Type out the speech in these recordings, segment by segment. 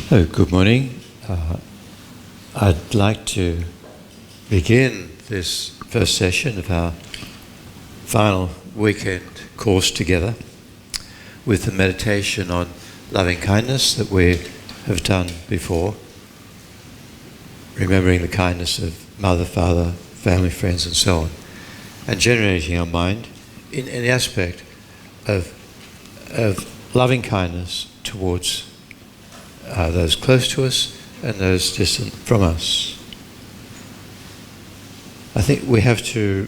Oh, good morning. I'd like to begin this first session of our final weekend course together with the meditation on loving kindness that we have done before, remembering the kindness of mother, father, family, friends, and so on, and generating our mind in the aspect of loving kindness towards those close to us and those distant from us. I think we have to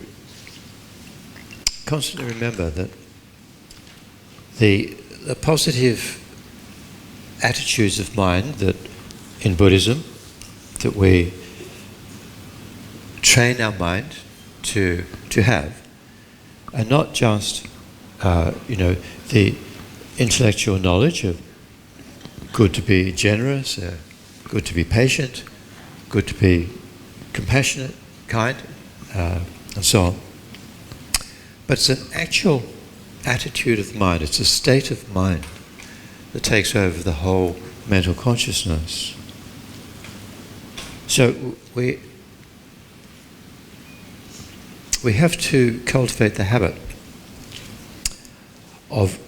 constantly remember that the positive attitudes of mind that in Buddhism that we train our mind to have are not just the intellectual knowledge of good to be generous, good to be patient, good to be compassionate, kind, and so on. But it's an actual attitude of mind, it's a state of mind that takes over the whole mental consciousness. So we have to cultivate the habit of,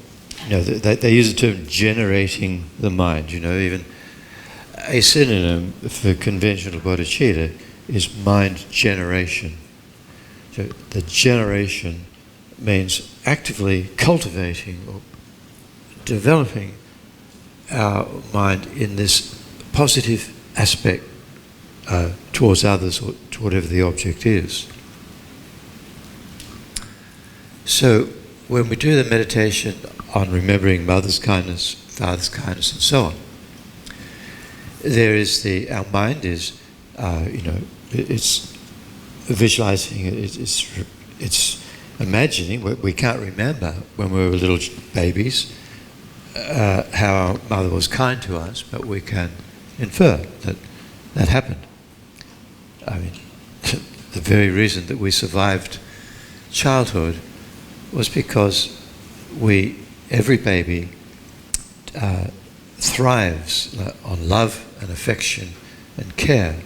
they use the term generating the mind, even a synonym for conventional bodhicitta is mind generation. So the generation means actively cultivating or developing our mind in this positive aspect towards others or to whatever the object is. So when we do the meditation on remembering mother's kindness, father's kindness, and so on, there is our mind is, it's visualizing, it's imagining. We can't remember when we were little babies how our mother was kind to us, but we can infer that happened. I mean, the very reason that we survived childhood was because every baby thrives on love and affection and care,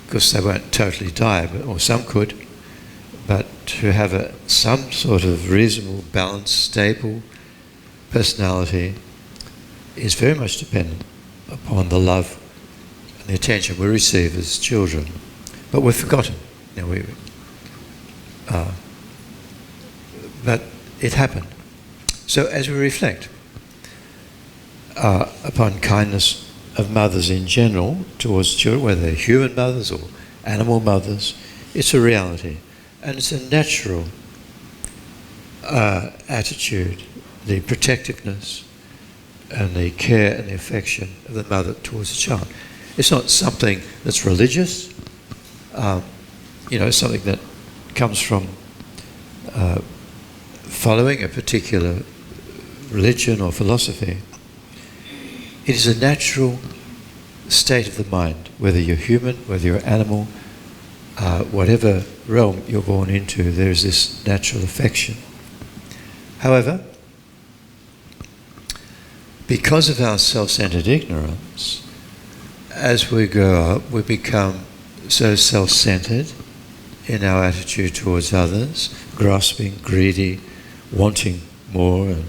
because they won't totally die, or some could, but to have some sort of reasonable, balanced, stable personality is very much dependent upon the love and the attention we receive as children. But we've forgotten. But it happened. So as we reflect upon kindness of mothers in general towards children, whether they're human mothers or animal mothers, it's a reality. And it's a natural attitude, the protectiveness and the care and the affection of the mother towards the child. It's not something that's religious, something that comes from following a particular religion or philosophy. It is a natural state of the mind, whether you're human, whether you're animal, whatever realm you're born into, there's this natural affection. However, because of our self-centered ignorance, as we grow up, we become so self-centered in our attitude towards others, grasping, greedy, wanting more, and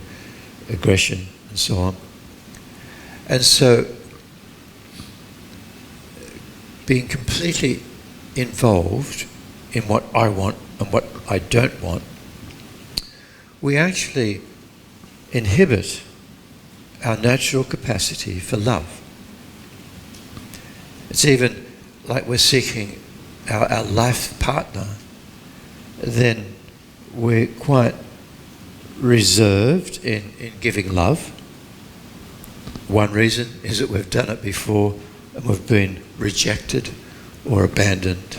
aggression, and so on. And so, being completely involved in what I want and what I don't want, we actually inhibit our natural capacity for love. It's even like we're seeking our life partner, then we're quite reserved in giving love. One reason is that we've done it before and we've been rejected or abandoned,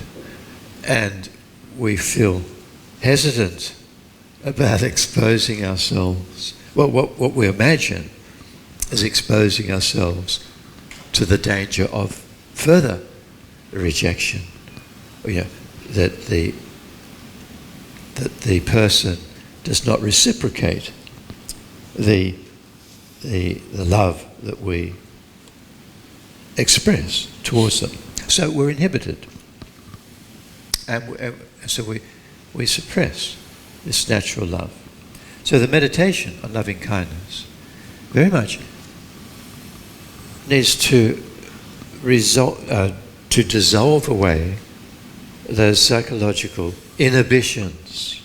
and we feel hesitant about exposing ourselves. Well, what we imagine is exposing ourselves to the danger of further rejection. That the person does not reciprocate the the love that we express towards them. So we're inhibited. And so we suppress this natural love. So the meditation on loving kindness very much needs to dissolve away those psychological inhibitions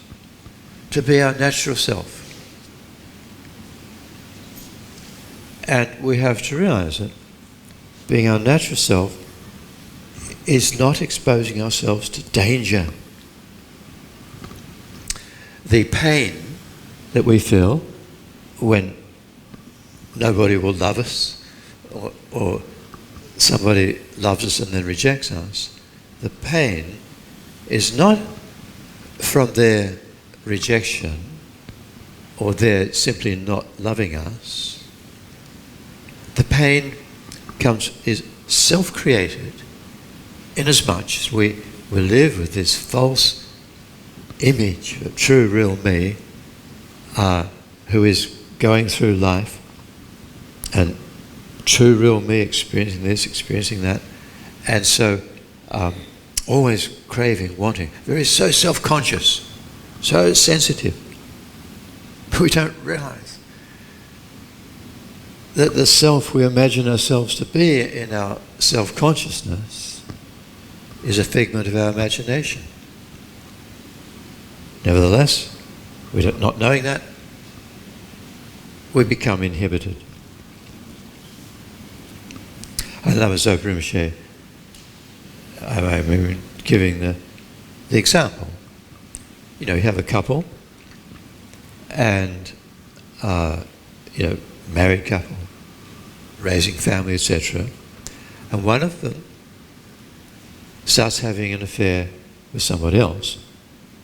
to be our natural self. And we have to realize that being our natural self is not exposing ourselves to danger. The pain that we feel when nobody will love us, or somebody loves us and then rejects us, the pain is not from their rejection or their simply not loving us. The pain is self-created, inasmuch as we live with this false image of true real me, who is going through life, and true real me experiencing this, experiencing that, and so always craving, wanting, so self-conscious, so sensitive. We don't realize that the self we imagine ourselves to be in our self-consciousness is a figment of our imagination. Nevertheless, not knowing that, we become inhibited. And Lama Zopa Rinpoche, I'm giving the example. You have a couple, and married couple, raising family, etc. And one of them starts having an affair with somebody else,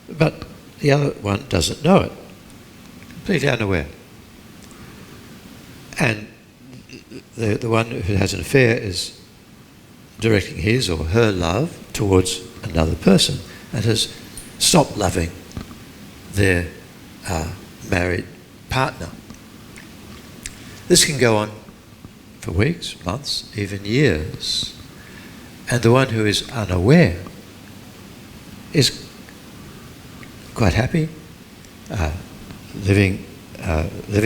but the other one doesn't know it, completely unaware. And the one who has an affair is directing his or her love towards another person and has stopped loving their married partner. This can go on for weeks, months, even years. And the one who is unaware is quite happy, living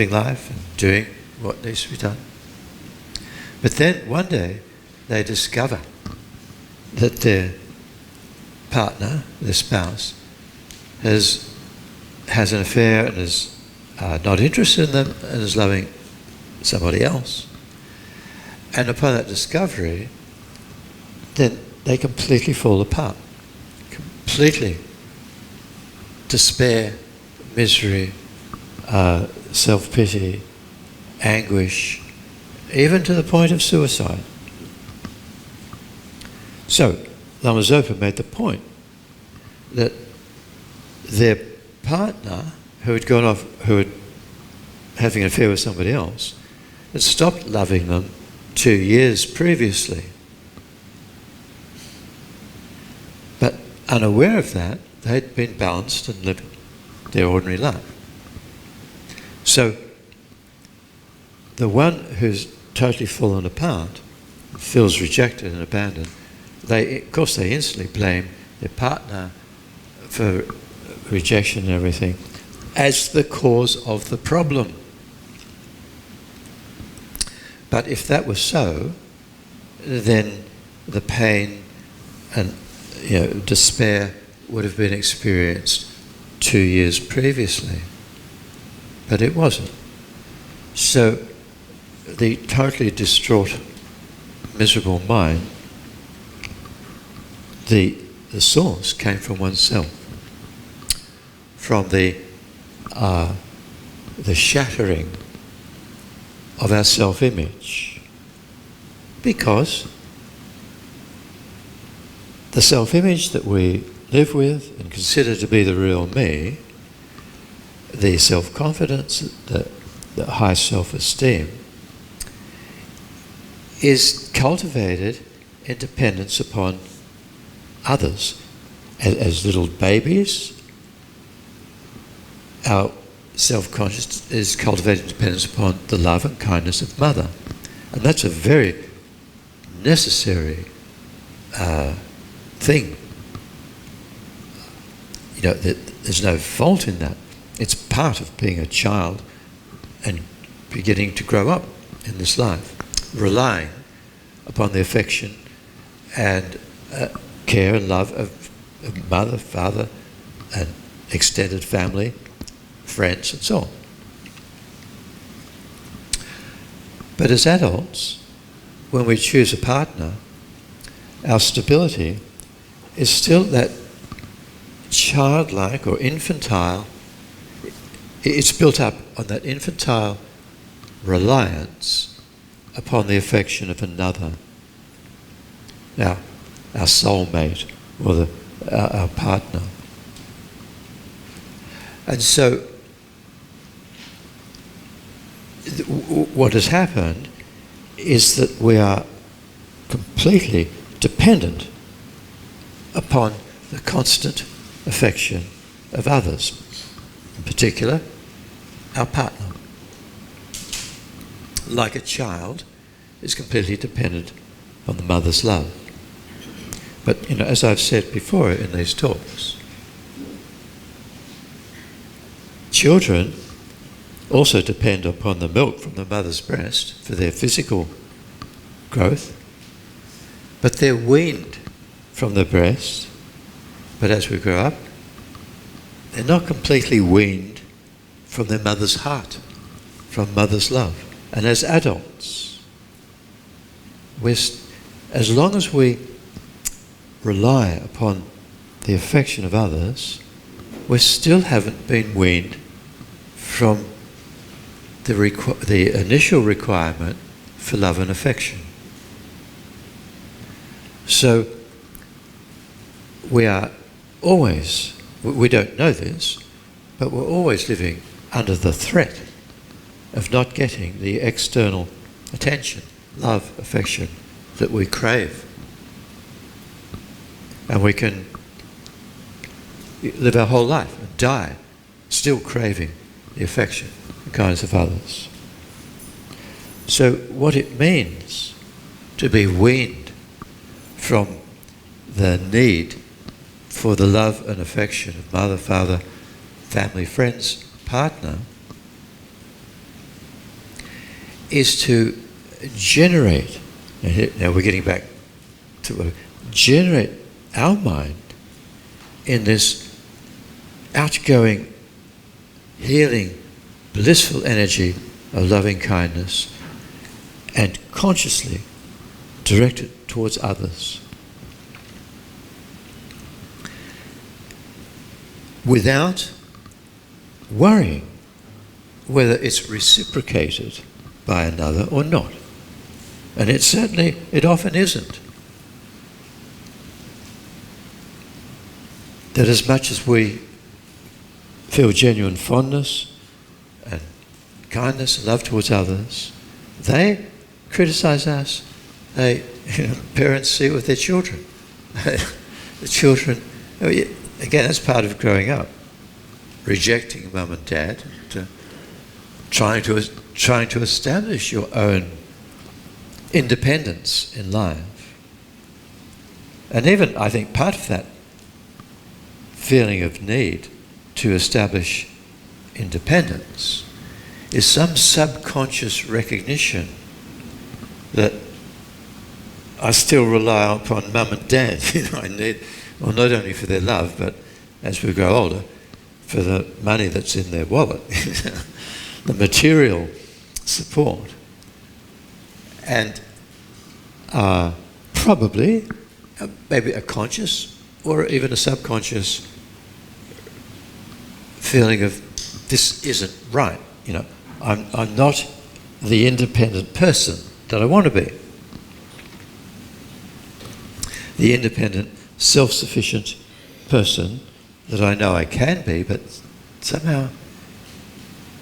life and doing what needs to be done. But then one day they discover that their partner, their spouse, has an affair and is not interested in them and is loving somebody else. And upon that discovery, then they completely fall apart. Completely. Despair, misery, self-pity, anguish, even to the point of suicide. So, Lama Zopa made the point that their partner, who had gone off, who had having an affair with somebody else, had stopped loving them 2 years previously. But unaware of that, they'd been balanced and lived their ordinary life. So the one who's totally fallen apart, feels rejected and abandoned, they instantly blame their partner for rejection and everything as the cause of the problem. But if that was so, then the pain and despair would have been experienced 2 years previously. But it wasn't. So the totally distraught, miserable mind, the source came from oneself, from the shattering of our self-image, because the self-image that we live with and consider to be the real me, the self-confidence, the high self-esteem, is cultivated in dependence upon others. As little babies, our self-conscious is cultivating dependence upon the love and kindness of mother. And that's a very necessary thing. There's no fault in that. It's part of being a child and beginning to grow up in this life, relying upon the affection and care and love of mother, father, and extended family, friends, and so on. But as adults, when we choose a partner, our stability is still that childlike or infantile. It's built up on that infantile reliance upon the affection of another. Now, our soulmate or our partner. And so, what has happened is that we are completely dependent upon the constant affection of others, in particular, our partner. Like a child is completely dependent on the mother's love. But, as I've said before in these talks, children also depend upon the milk from the mother's breast for their physical growth, but they're weaned from the breast. But as we grow up, they're not completely weaned from their mother's heart, from mother's love. And as adults, as long as we rely upon the affection of others, we still haven't been weaned from the initial requirement for love and affection. So we are always, we don't know this, but we're always living under the threat of not getting the external attention, love, affection that we crave. And we can live our whole life and die still craving the affection and kindness of others. So what it means to be weaned from the need for the love and affection of mother, father, family, friends, partner, is to generate, now we're getting back to generate our mind in this outgoing, healing, blissful energy of loving kindness and consciously direct it towards others. Without worrying whether it's reciprocated by another or not. And it often isn't. That as much as we feel genuine fondness and kindness and love towards others, they criticize us. Parents see it with their children. The children, again, that's part of growing up. Rejecting mum and dad, and, trying to establish your own independence in life. And even, I think, part of that feeling of need to establish independence is some subconscious recognition that I still rely upon mum and dad. I need, well, not only for their love, but as we grow older, for the money that's in their wallet, the material support. And probably, maybe a conscious or even a subconscious feeling of this isn't right. I'm not the independent person that I want to be. The independent, self-sufficient person that I know I can be, but somehow,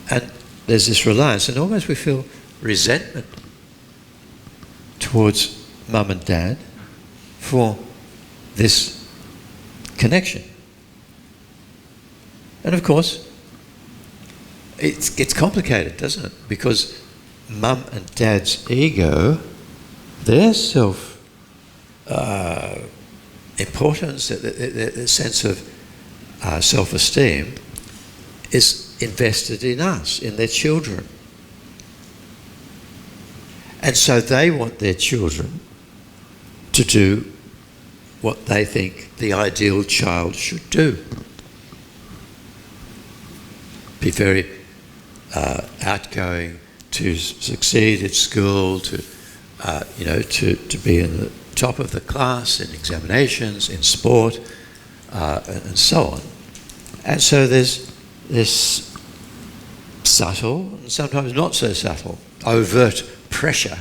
and there's this reliance, and almost we feel resentment towards mum and dad for this connection. And of course, it gets complicated, doesn't it? Because mum and dad's ego, their self-importance, the sense of self-esteem is invested in us, in their children. And so they want their children to do what they think the ideal child should do. Be very outgoing, to succeed at school, to be in the top of the class in examinations, in sport, and so on. And so there's this subtle, and sometimes not so subtle, overt pressure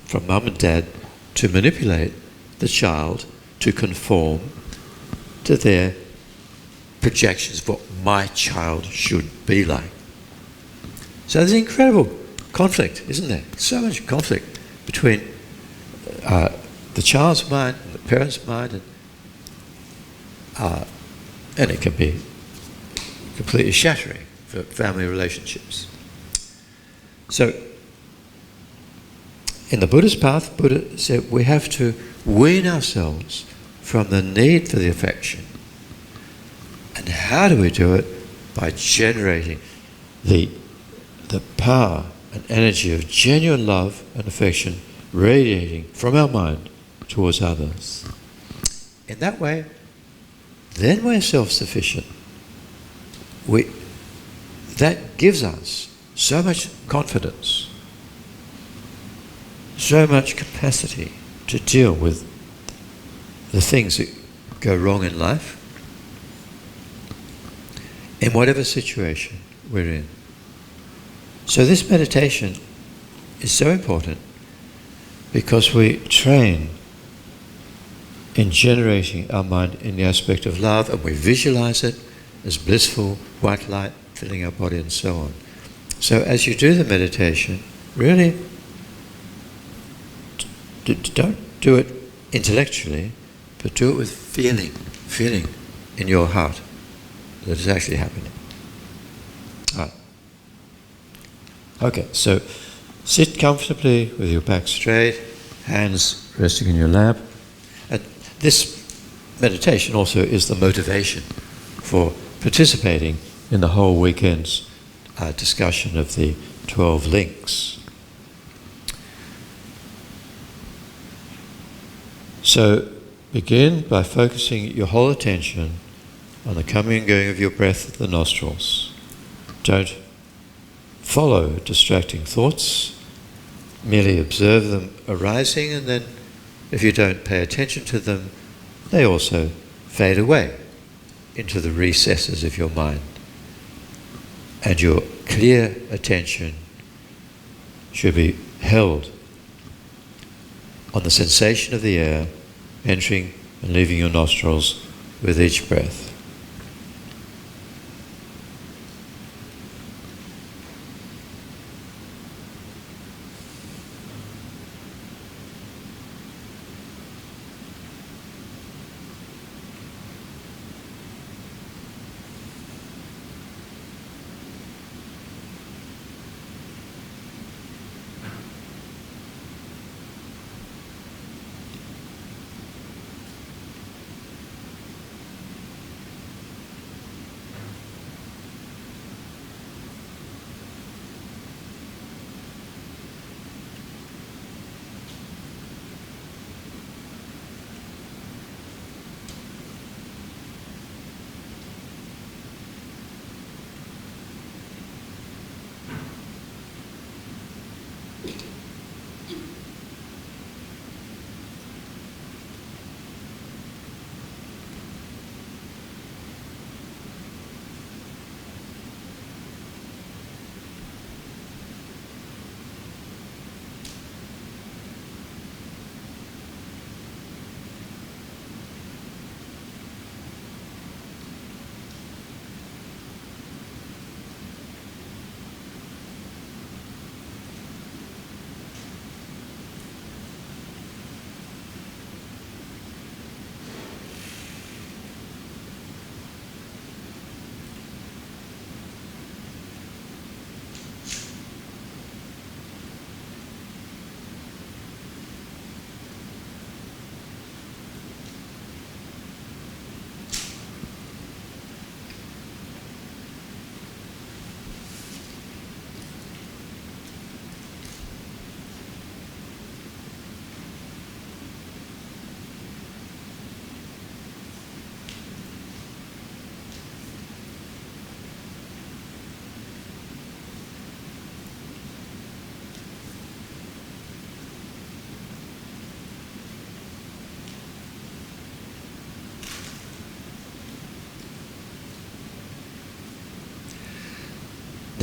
from mum and dad to manipulate the child to conform to their projections of what my child should be like. So there's incredible conflict, isn't there? So much conflict between the child's mind and the parent's mind, and it can be completely shattering for family relationships. So in the Buddhist path, Buddha said we have to wean ourselves from the need for the affection. And how do we do it? By generating the power and energy of genuine love and affection radiating from our mind towards others. In that way, then we're self-sufficient. That gives us so much confidence, so much capacity to deal with the things that go wrong in life, in whatever situation we're in. So this meditation is so important because we train in generating our mind in the aspect of love, and we visualize it as blissful white light filling our body and so on. So as you do the meditation, really don't do it intellectually, but do it with feeling in your heart that it's actually happening. All right. Okay, so sit comfortably with your back straight, hands resting in your lap. And this meditation also is the motivation for participating in the whole weekend's discussion of the 12 links. So begin by focusing your whole attention on the coming and going of your breath at the nostrils. Don't follow distracting thoughts, merely observe them arising, and then if you don't pay attention to them, they also fade away into the recesses of your mind. And your clear attention should be held on the sensation of the air entering and leaving your nostrils with each breath.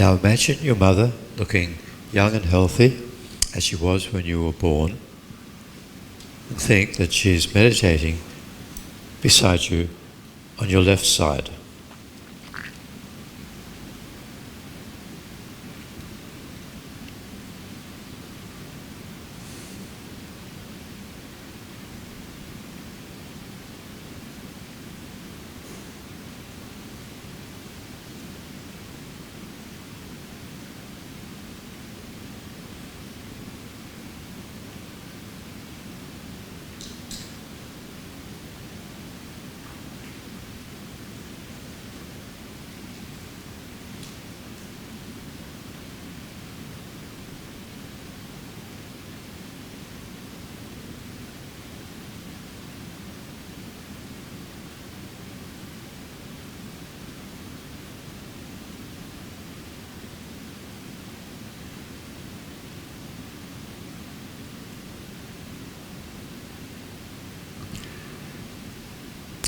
Now imagine your mother looking young and healthy as she was when you were born, and think that she's meditating beside you on your left side.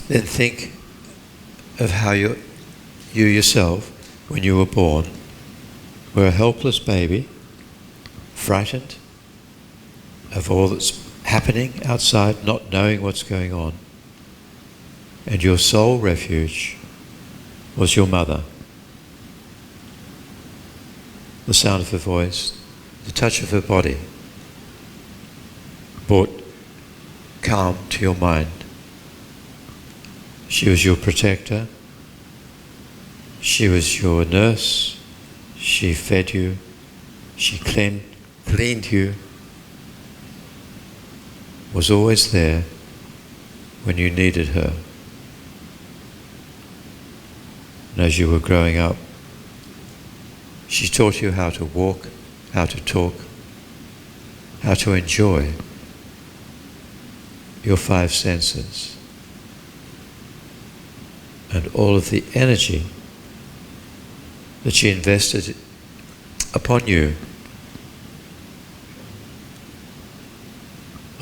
Then think of how you yourself, when you were born, were a helpless baby, frightened of all that's happening outside, not knowing what's going on. And your sole refuge was your mother. The sound of her voice, the touch of her body brought calm to your mind. She was your protector. She was your nurse. She fed you. She cleaned you. Was always there when you needed her. And as you were growing up, she taught you how to walk, how to talk, how to enjoy your five senses. And all of the energy that she invested upon you,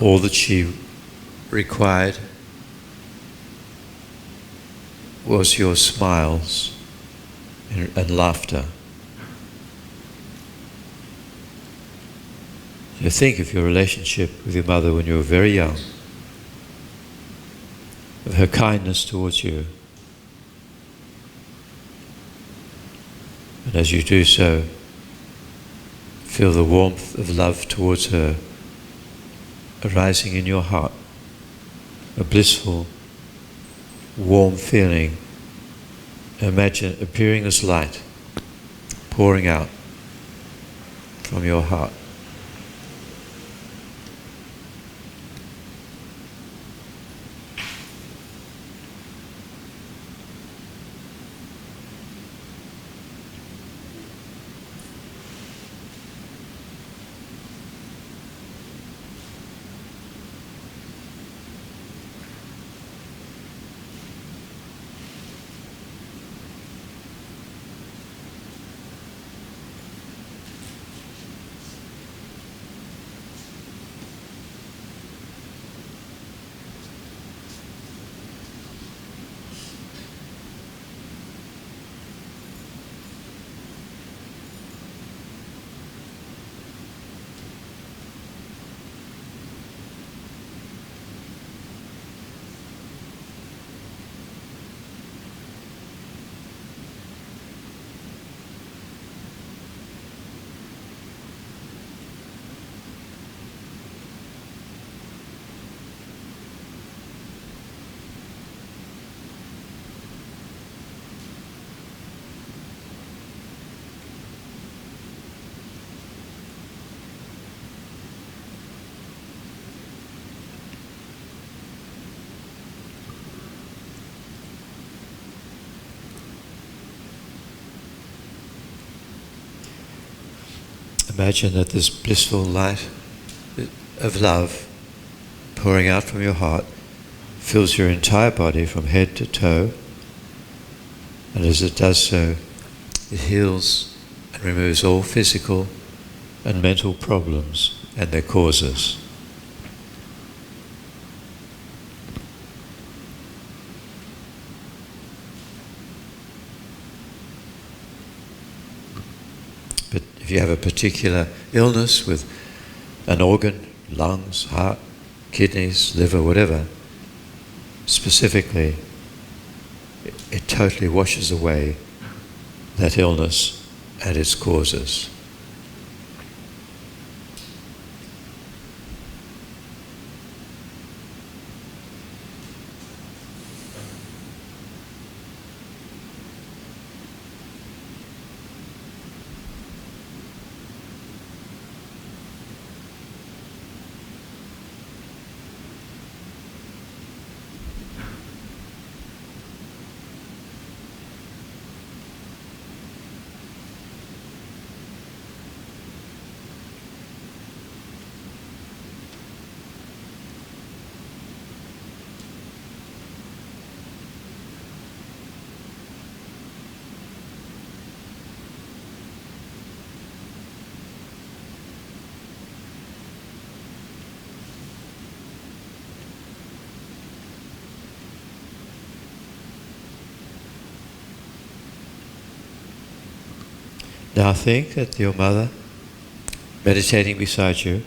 all that she required was your smiles and laughter. So think of your relationship with your mother when you were very young, of her kindness towards you. And as you do so, feel the warmth of love towards her arising in your heart, a blissful, warm feeling. Imagine appearing as light, pouring out from your heart. Imagine that this blissful light of love pouring out from your heart fills your entire body from head to toe, and as it does so, it heals and removes all physical and mental problems and their causes. If you have a particular illness with an organ, lungs, heart, kidneys, liver, whatever, specifically, it totally washes away that illness and its causes. Now think that your mother, meditating beside you,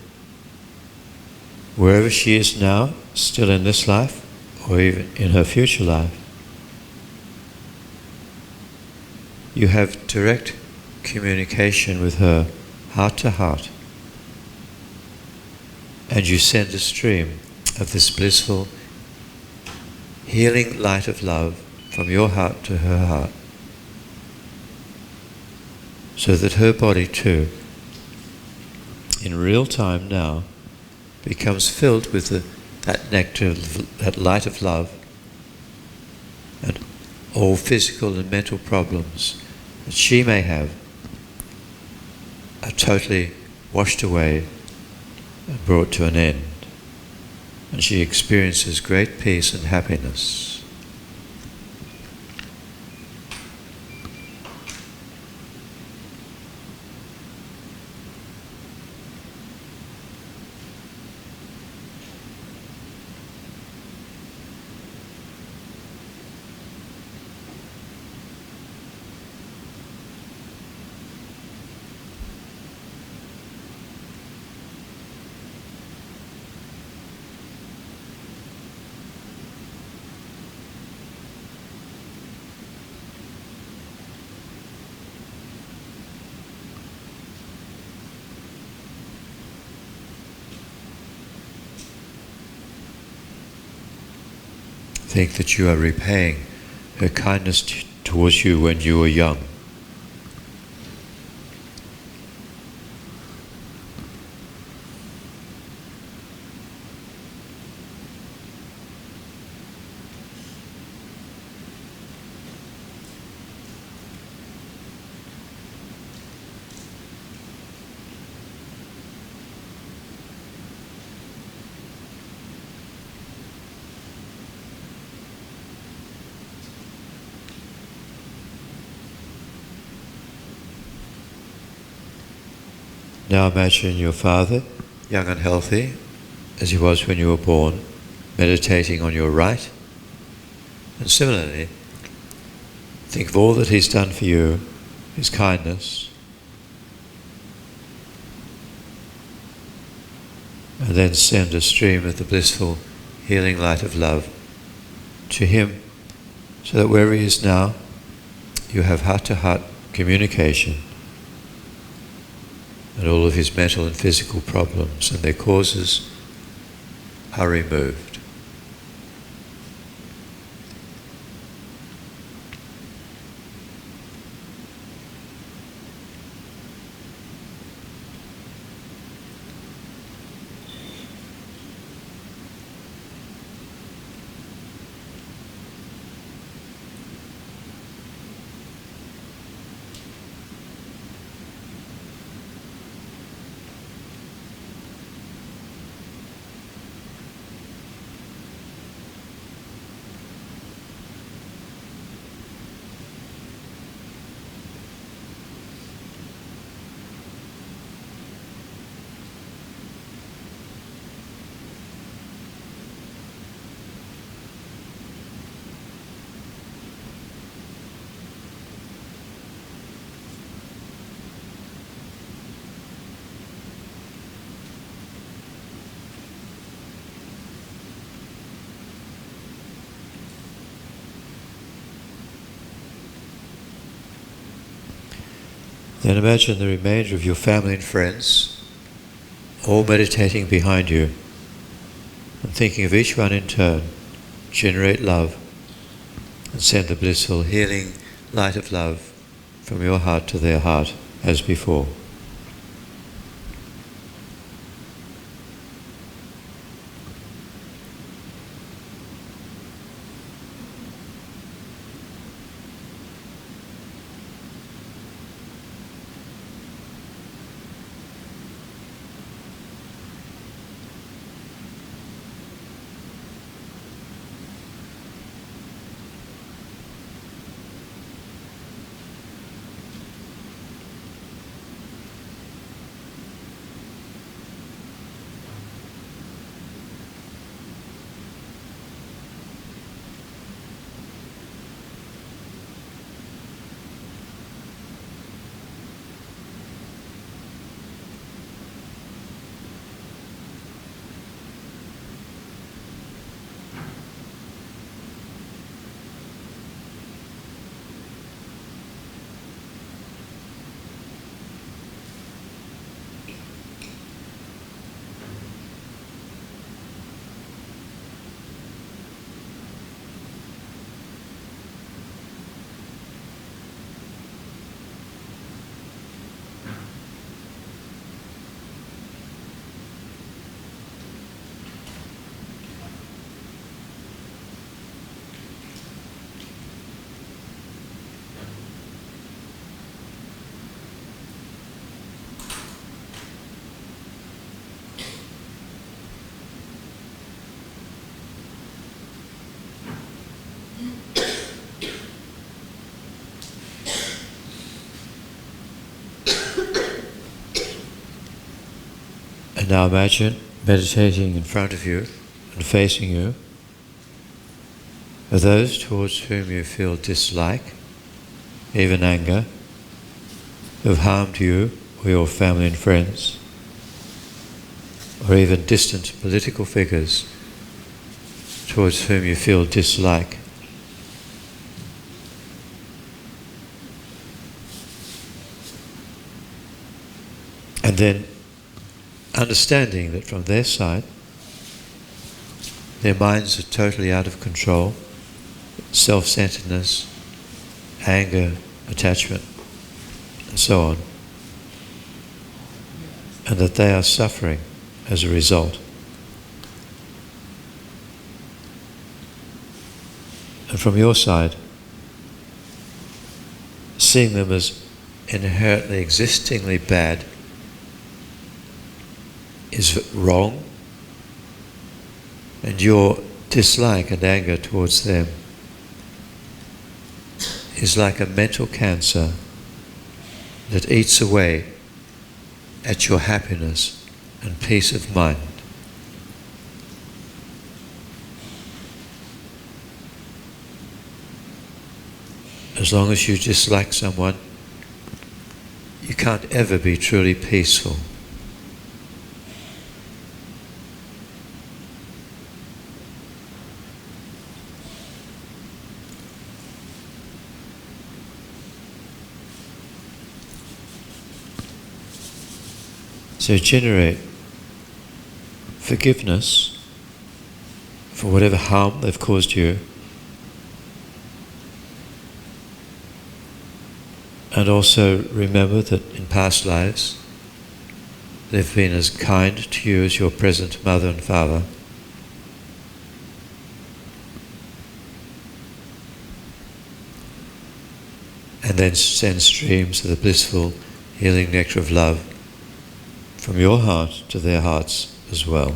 wherever she is now, still in this life, or even in her future life, you have direct communication with her, heart to heart, and you send a stream of this blissful, healing light of love from your heart to her heart, so that her body too, in real time now, becomes filled with that nectar, that light of love, and all physical and mental problems that she may have are totally washed away and brought to an end, and she experiences great peace and happiness. Think that you are repaying her kindness towards you when you were young. Now imagine your father, young and healthy, as he was when you were born, meditating on your right. And similarly, think of all that he's done for you, his kindness, and then send a stream of the blissful, healing light of love to him, so that wherever he is now, you have heart-to-heart communication, and all of his mental and physical problems and their causes are removed. Then imagine the remainder of your family and friends all meditating behind you and thinking of each one in turn. Generate love and send the blissful healing light of love from your heart to their heart as before. And now imagine meditating in front of you and facing you are those towards whom you feel dislike, even anger, who have harmed you or your family and friends, or even distant political figures towards whom you feel dislike. And then understanding that from their side, their minds are totally out of control, self-centeredness, anger, attachment, and so on, and that they are suffering as a result. And from your side, seeing them as inherently existingly bad is wrong, and your dislike and anger towards them is like a mental cancer that eats away at your happiness and peace of mind. As long as you dislike someone, you can't ever be truly peaceful. So generate forgiveness for whatever harm they've caused you, and also remember that in past lives they've been as kind to you as your present mother and father. And then send streams of the blissful healing nectar of love from your heart to their hearts as well.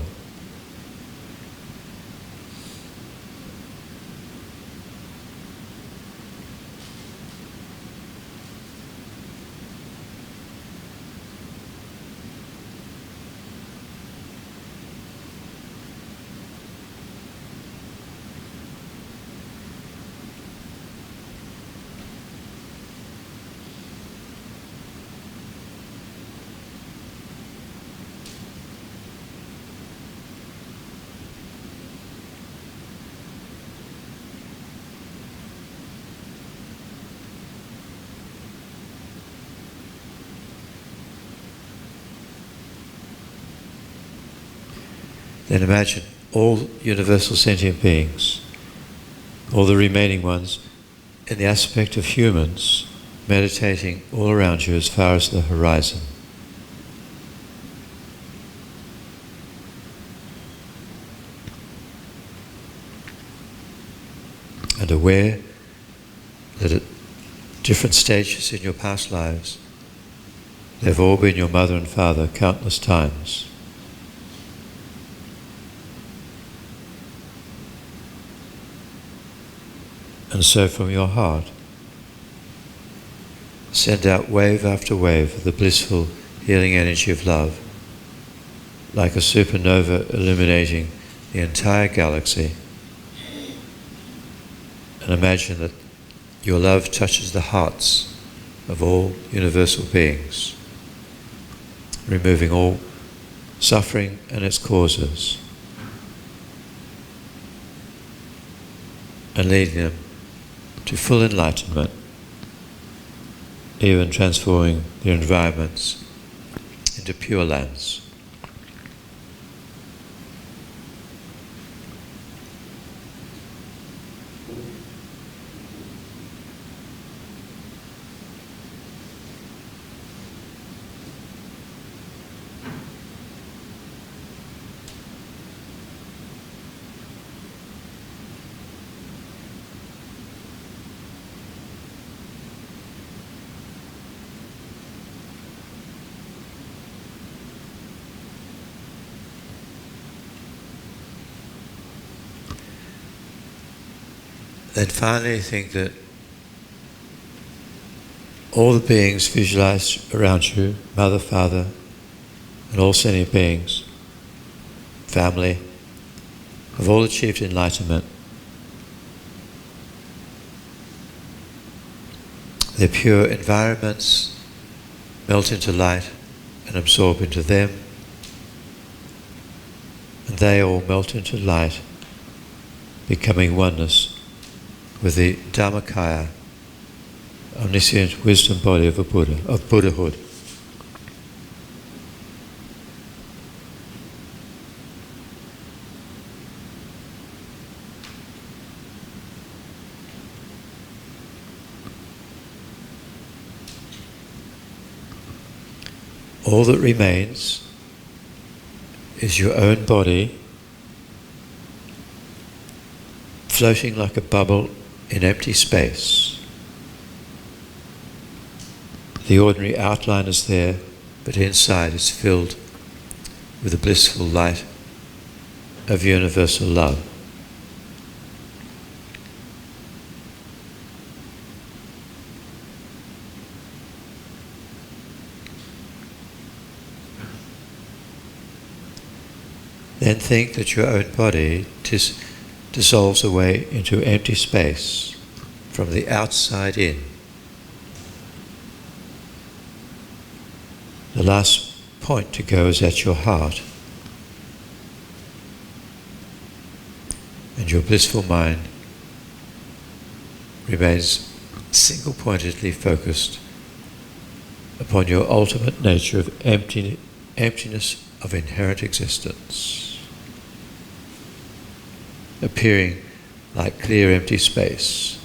then imagine all universal sentient beings, all the remaining ones, in the aspect of humans, meditating all around you as far as the horizon. And aware that at different stages in your past lives, they've all been your mother and father countless times. And so from your heart, send out wave after wave of the blissful healing energy of love, like a supernova illuminating the entire galaxy. And imagine that your love touches the hearts of all universal beings, removing all suffering and its causes, and leading them to full enlightenment, even transforming their environments into pure lands. Then finally think that all the beings visualized around you, mother, father, and all sentient beings, family, have all achieved enlightenment. Their pure environments melt into light and absorb into them, and they all melt into light, becoming oneness with the Dharmakaya, omniscient wisdom body of a Buddha, of Buddhahood. All that remains is your own body, floating like a bubble in empty space. The ordinary outline is there, but inside is filled with the blissful light of universal love. Then think that your own body dissolves away into empty space from the outside in. The last point to go is at your heart, and your blissful mind remains single-pointedly focused upon your ultimate nature of emptiness of inherent existence, appearing like clear empty space.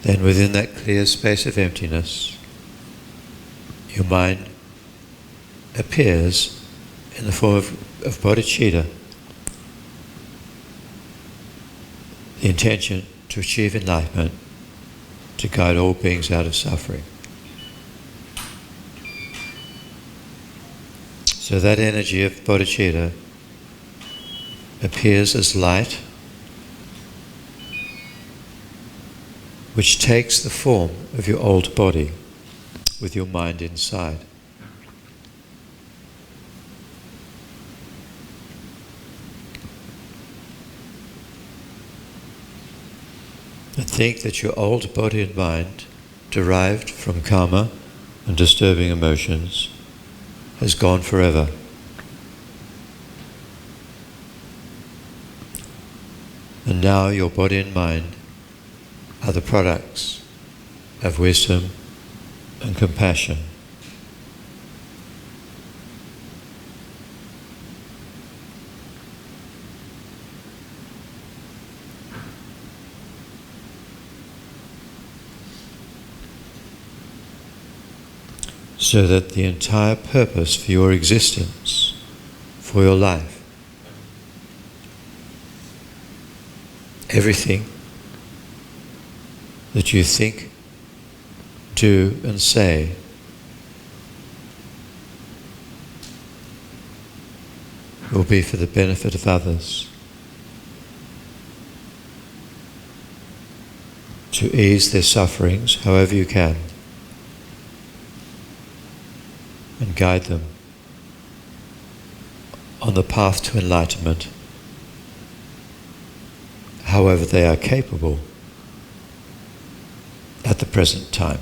Then within that clear space of emptiness, your mind appears in the form of bodhicitta, the intention to achieve enlightenment, to guide all beings out of suffering. So that energy of bodhicitta appears as light, which takes the form of your old body with your mind inside. And think that your old body and mind, derived from karma and disturbing emotions, has gone forever. And now your body and mind are the products of wisdom and compassion. So that the entire purpose for your existence, for your life, everything that you think, do and say will be for the benefit of others, to ease their sufferings however you can, and guide them on the path to enlightenment however they are capable at the present time.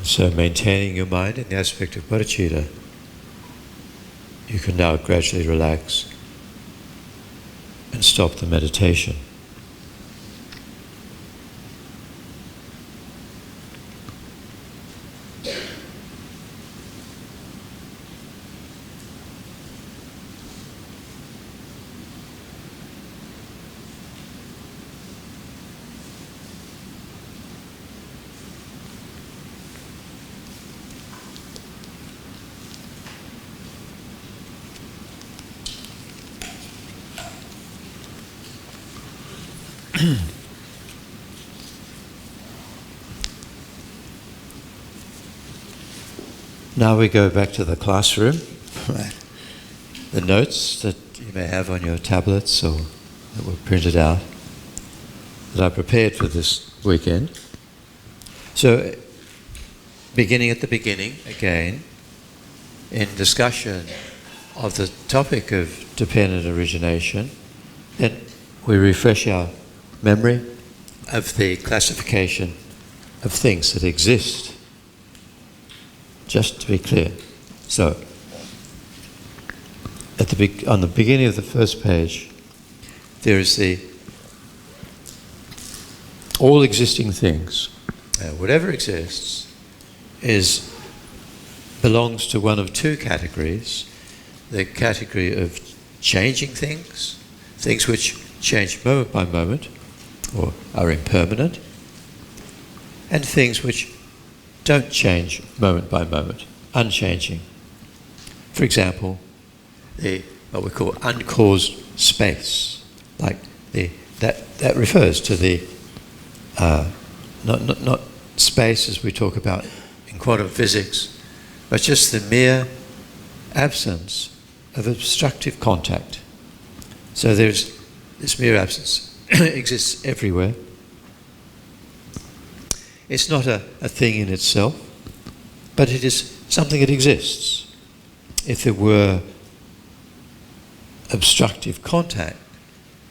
So maintaining your mind in the aspect of bodhicitta, you can now gradually relax and stop the meditation. Now we go back to the classroom. The notes that you may have on your tablets or that were printed out that I prepared for this weekend. So, beginning at the beginning again, in discussion of the topic of dependent origination, then we refresh our memory of the classification of things that exist. Just to be clear. So, on the beginning of the first page, there is the all existing things. Whatever exists belongs to one of two categories. The category of changing things, things which change moment by moment or are impermanent, and things which don't change moment by moment, unchanging. For example, what we call uncaused space, like that refers to the not space as we talk about in quantum physics, but just the mere absence of obstructive contact. So there's this mere absence exists everywhere. It's not a thing in itself, but it is something that exists. If there were obstructive contact,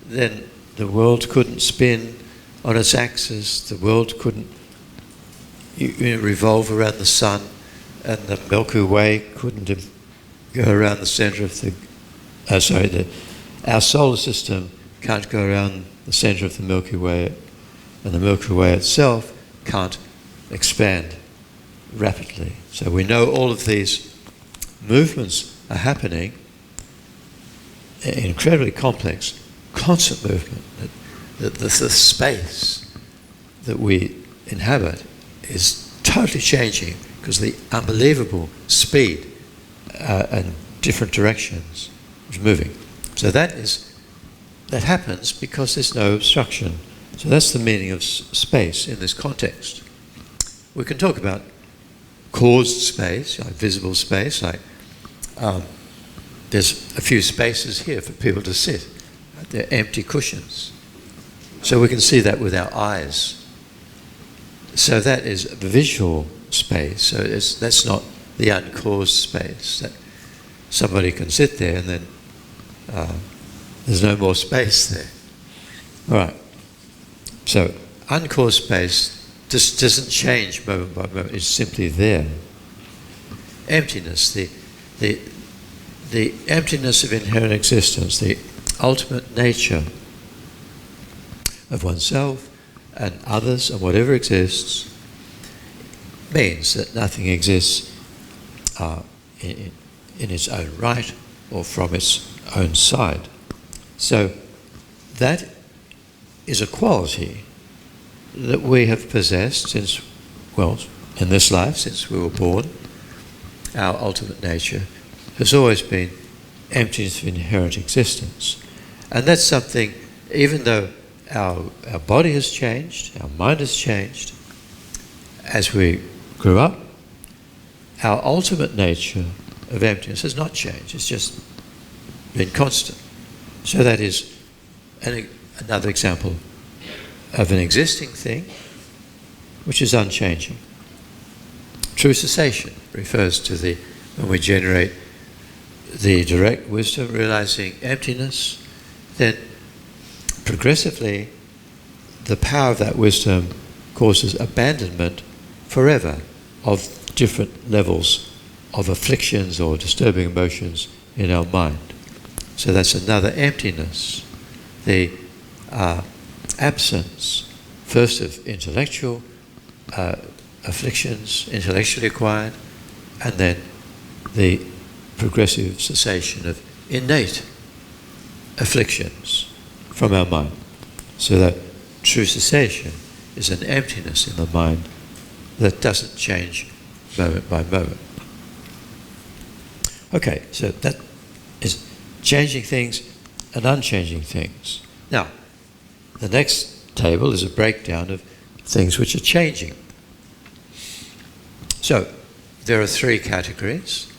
then the world couldn't spin on its axis, the world couldn't revolve around the sun, and the Milky Way couldn't go around the center of our solar system can't go around the center of the Milky Way, and the Milky Way itself can't expand rapidly. So we know all of these movements are happening, incredibly complex, constant movement, the space that we inhabit is totally changing because of the unbelievable speed and different directions is moving. So that happens because there's no obstruction. So that's the meaning of space in this context. We can talk about caused space, like visible space, like there's a few spaces here for people to sit. They're empty cushions. So we can see that with our eyes. So that is visual space. So that's not the uncaused space. That somebody can sit there and then there's no more space there. All right. So uncaused space just doesn't change moment by moment. It's simply there. Emptiness, the emptiness of inherent existence, the ultimate nature of oneself and others and whatever exists, means that nothing exists in its own right or from its own side. So that is a quality that we have possessed since, well, in this life, since we were born. Our ultimate nature has always been emptiness of inherent existence. And that's something, even though our body has changed, our mind has changed, as we grew up, our ultimate nature of emptiness has not changed. It's just been constant. So that is another example of an existing thing which is unchanging. True cessation refers to when we generate the direct wisdom, realizing emptiness, then progressively the power of that wisdom causes abandonment forever of different levels of afflictions or disturbing emotions in our mind. So that's another emptiness. The absence, first of intellectual afflictions, intellectually acquired, and then the progressive cessation of innate afflictions from our mind. So that true cessation is an emptiness in the mind that doesn't change moment by moment. Okay, so that is changing things and unchanging things. Now, the next table is a breakdown of things which are changing. So, there are three categories.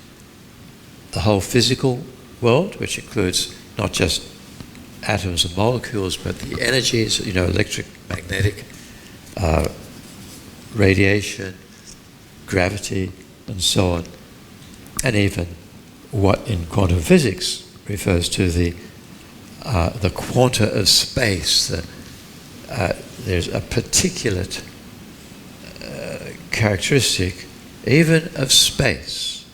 The whole physical world, which includes not just atoms and molecules, but the energies, electric, magnetic, radiation, gravity, and so on. And even what in quantum physics refers to the quanta of space. There's a particulate characteristic even of space.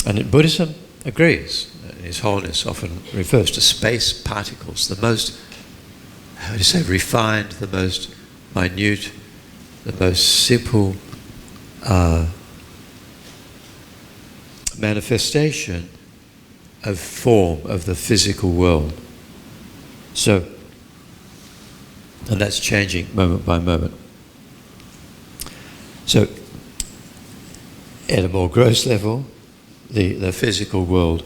And in Buddhism agrees. His Holiness often refers to space particles, the most, refined, the most minute, the most simple manifestation of form of the physical world. So, and that's changing moment by moment. So, at a more gross level, the physical world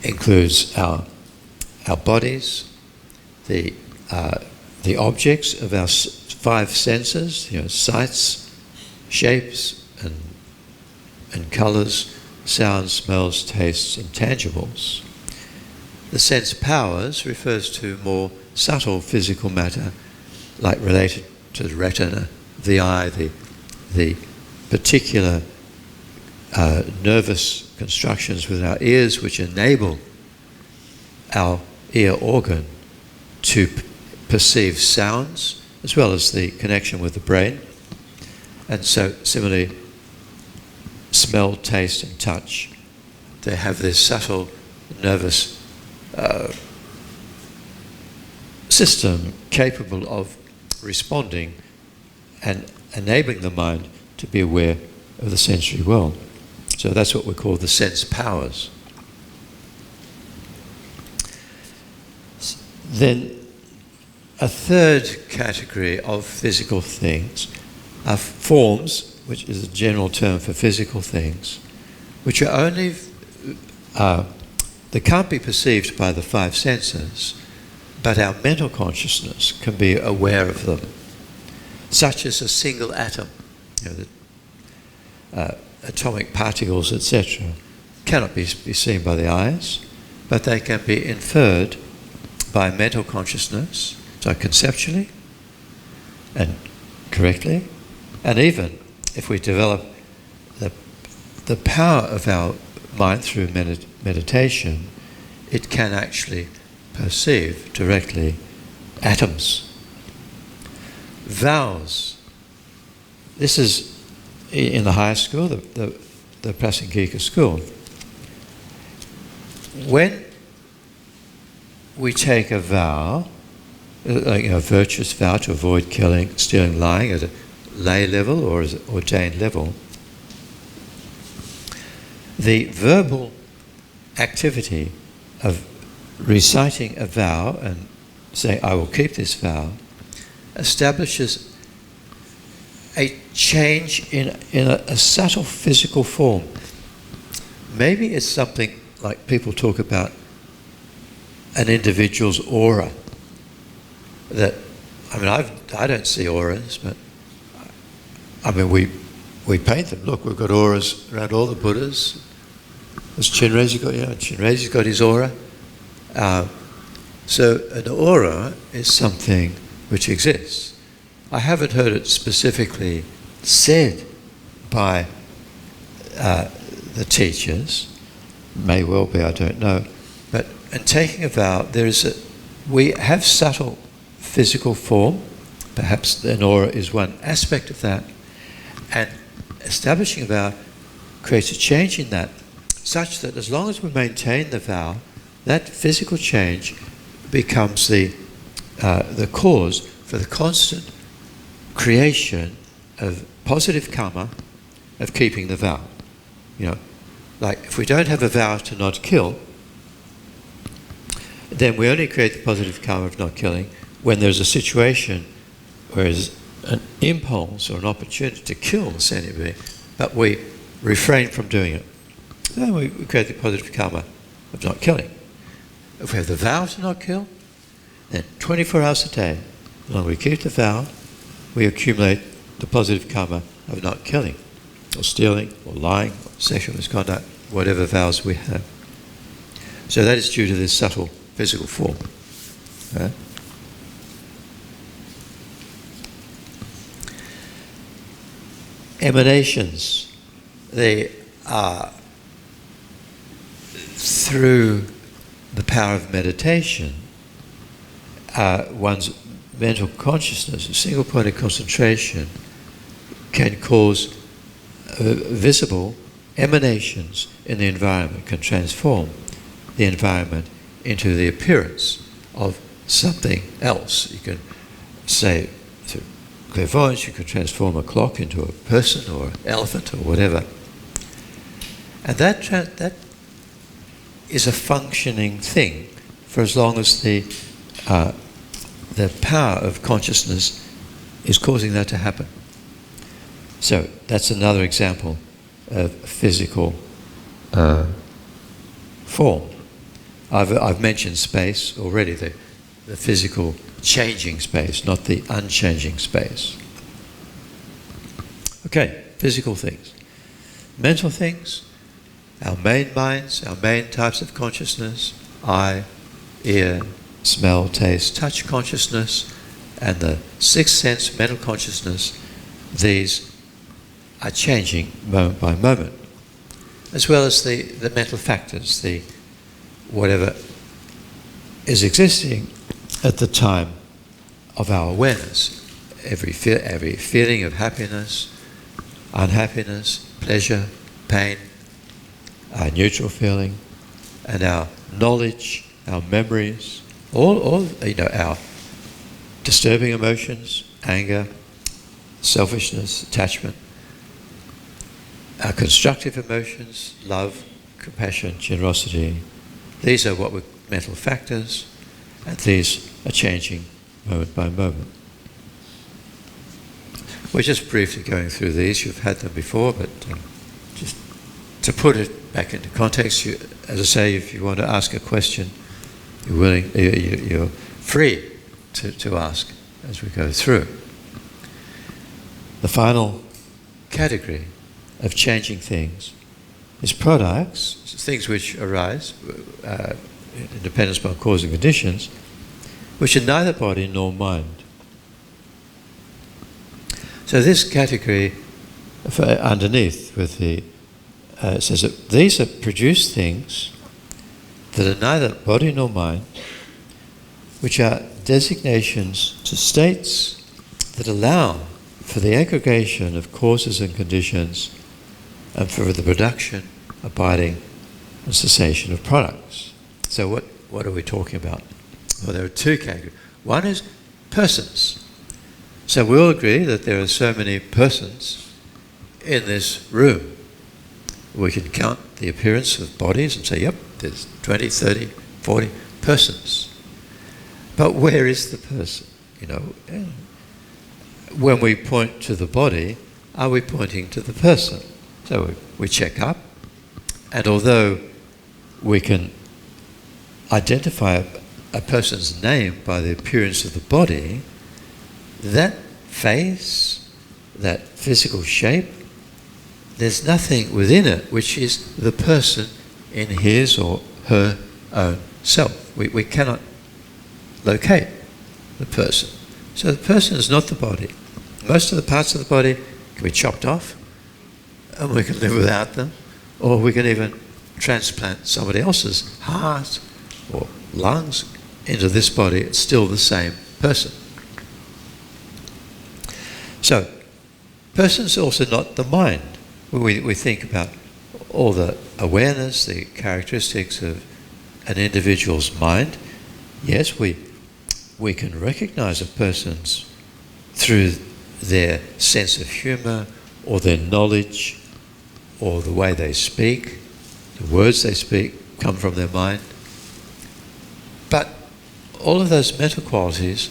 includes our bodies, the objects of our five senses, sights, shapes, and colours, sounds, smells, tastes, and tangibles. The sense powers refers to more subtle physical matter, like related to the retina, the eye, the particular nervous constructions with our ears which enable our ear organ to perceive sounds, as well as the connection with the brain. And so similarly, smell, taste and touch, they have this subtle nervous system capable of responding and enabling the mind to be aware of the sensory world. So that's what we call the sense powers. Then a third category of physical things are forms, which is a general term for physical things, which are only, they can't be perceived by the five senses, but our mental consciousness can be aware of them, such as a single atom, atomic particles, etc. Cannot be seen by the eyes, but they can be inferred by mental consciousness, so conceptually and correctly, and even if we develop the power of our mind through meditation, it can actually perceive directly atoms. Vows. This is in the higher school, the Prasangika school. When we take a vow, like a virtuous vow to avoid killing, stealing, lying at a lay level or as an ordained level, the verbal activity of reciting a vow and saying, I will keep this vow, establishes a change in a subtle physical form. Maybe it's something like people talk about an individual's aura. That, I mean, I don't see auras, but I mean, we paint them. Look, we've got auras around all the Buddhas. As Chinray's got, Chinray's got his aura. So an aura is something which exists. I haven't heard it specifically said by the teachers. May well be, I don't know. But in taking a vow, we have subtle physical form. Perhaps an aura is one aspect of that. And establishing a vow creates a change in that, such that as long as we maintain the vow, that physical change becomes the cause for the constant creation of positive karma of keeping the vow. Like if we don't have a vow to not kill, then we only create the positive karma of not killing when there's a situation where there's an impulse or an opportunity to kill the sentient being, but we refrain from doing it. Then we create the positive karma of not killing. If we have the vow to not kill, then 24 hours a day, as long as we keep the vow, we accumulate the positive karma of not killing, or stealing, or lying, or sexual misconduct, whatever vows we have. So that is due to this subtle physical form. Right? Emanations, they are through the power of meditation, one's mental consciousness, a single point of concentration, can cause visible emanations in the environment, can transform the environment into the appearance of something else. You can say, through clairvoyance, you can transform a clock into a person or an elephant or whatever. And that is a functioning thing for as long as the power of consciousness is causing that to happen. So that's another example of physical form. I've mentioned space already, the physical changing space, not the unchanging space. Okay, physical things. Mental things, our main minds, our main types of consciousness, eye, ear, smell, taste, touch consciousness, and the sixth sense, mental consciousness, these are changing moment by moment, as well as the mental factors, the whatever is existing at the time of our awareness. Every feeling of happiness, unhappiness, pleasure, pain, our neutral feeling, and our knowledge, our memories, all our disturbing emotions, anger, selfishness, attachment, our constructive emotions, love, compassion, generosity. These are what we're mental factors, and these are changing moment by moment. We're just briefly going through these. You've had them before, but just to put it back into context, as I say, if you want to ask a question, you're free to ask as we go through. The final category of changing things is products, things which arise, in dependence upon cause and conditions, which are neither body nor mind. So this category underneath with the says that these are produced things that are neither body nor mind, which are designations to states that allow for the aggregation of causes and conditions and for the production, abiding and cessation of products. So what are we talking about? Well, there are two categories. One is persons. So we all agree that there are so many persons in this room. We can count the appearance of bodies and say, yep, there's 20, 30, 40 persons. But where is the person? When we point to the body, are we pointing to the person? So we check up, and although we can identify a person's name by the appearance of the body, that face, that physical shape, there's nothing within it which is the person in his or her own self. We cannot locate the person. So the person is not the body. Most of the parts of the body can be chopped off and we can live without them, or we can even transplant somebody else's heart or lungs into this body. It's still the same person. So, person's also not the mind. We think about all the awareness, the characteristics of an individual's mind. Yes, we can recognize a person's through their sense of humour or their knowledge or the way they speak. The words they speak come from their mind. But all of those mental qualities,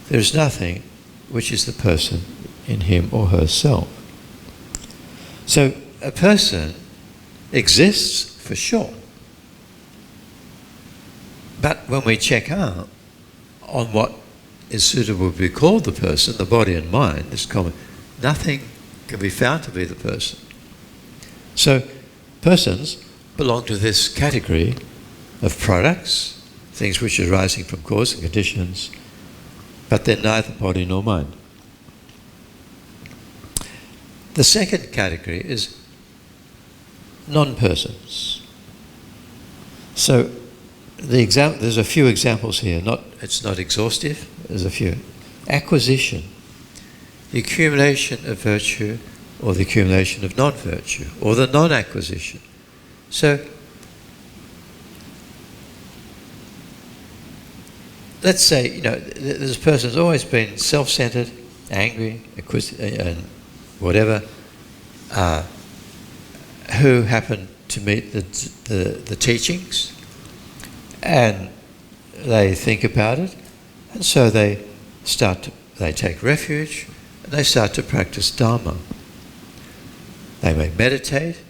there is nothing which is the person in him or herself. So a person exists for sure. But when we check out on what is suitable to be called the person, the body and mind, is common, nothing can be found to be the person. So persons belong to this category of products, things which are arising from cause and conditions, but they're neither body nor mind. The second category is non-persons. So there's a few examples here. It's not exhaustive. There's a few. Acquisition, the accumulation of virtue or the accumulation of non-virtue, or the non-acquisition. So let's say, this person's always been self-centered, angry, and whatever, who happen to meet the teachings, and they think about it, and so they take refuge, and they start to practice Dharma. They may meditate,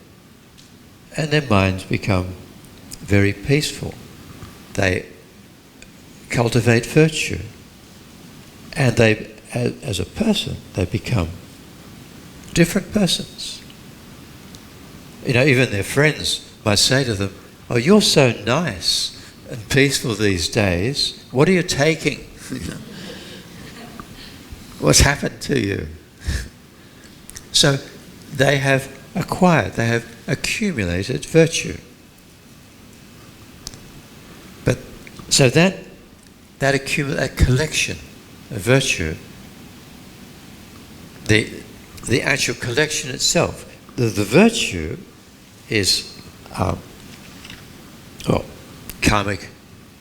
and their minds become very peaceful. They cultivate virtue, and they, as a person, they become different persons. Even their friends might say to them, "Oh, you're so nice and peaceful these days. What are you taking? What's happened to you?" So they have accumulated virtue. But so that collection of virtue, the actual collection itself, the virtue is karmic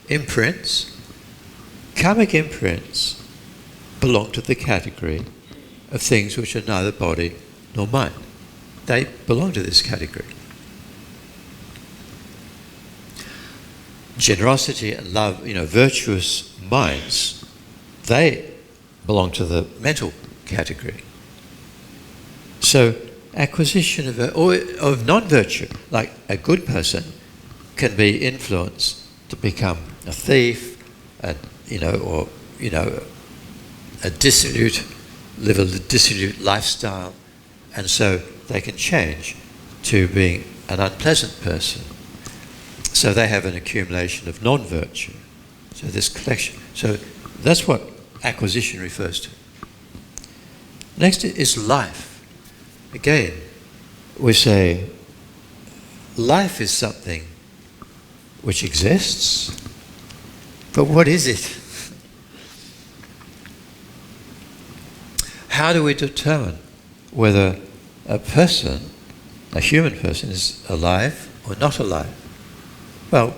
imprints. Karmic imprints belong to the category of things which are neither body nor mind. They belong to this category. Generosity and love, virtuous minds, they belong to the mental category. So acquisition of non-virtue, like a good person, can be influenced to become a thief, or a dissolute, live a dissolute lifestyle, and so they can change to being an unpleasant person. So they have an accumulation of non-virtue. So this collection. So that's what acquisition refers to. Next is life. Again, we say life is something which exists, but what is it? How do we determine whether a person, a human person, is alive or not alive? Well,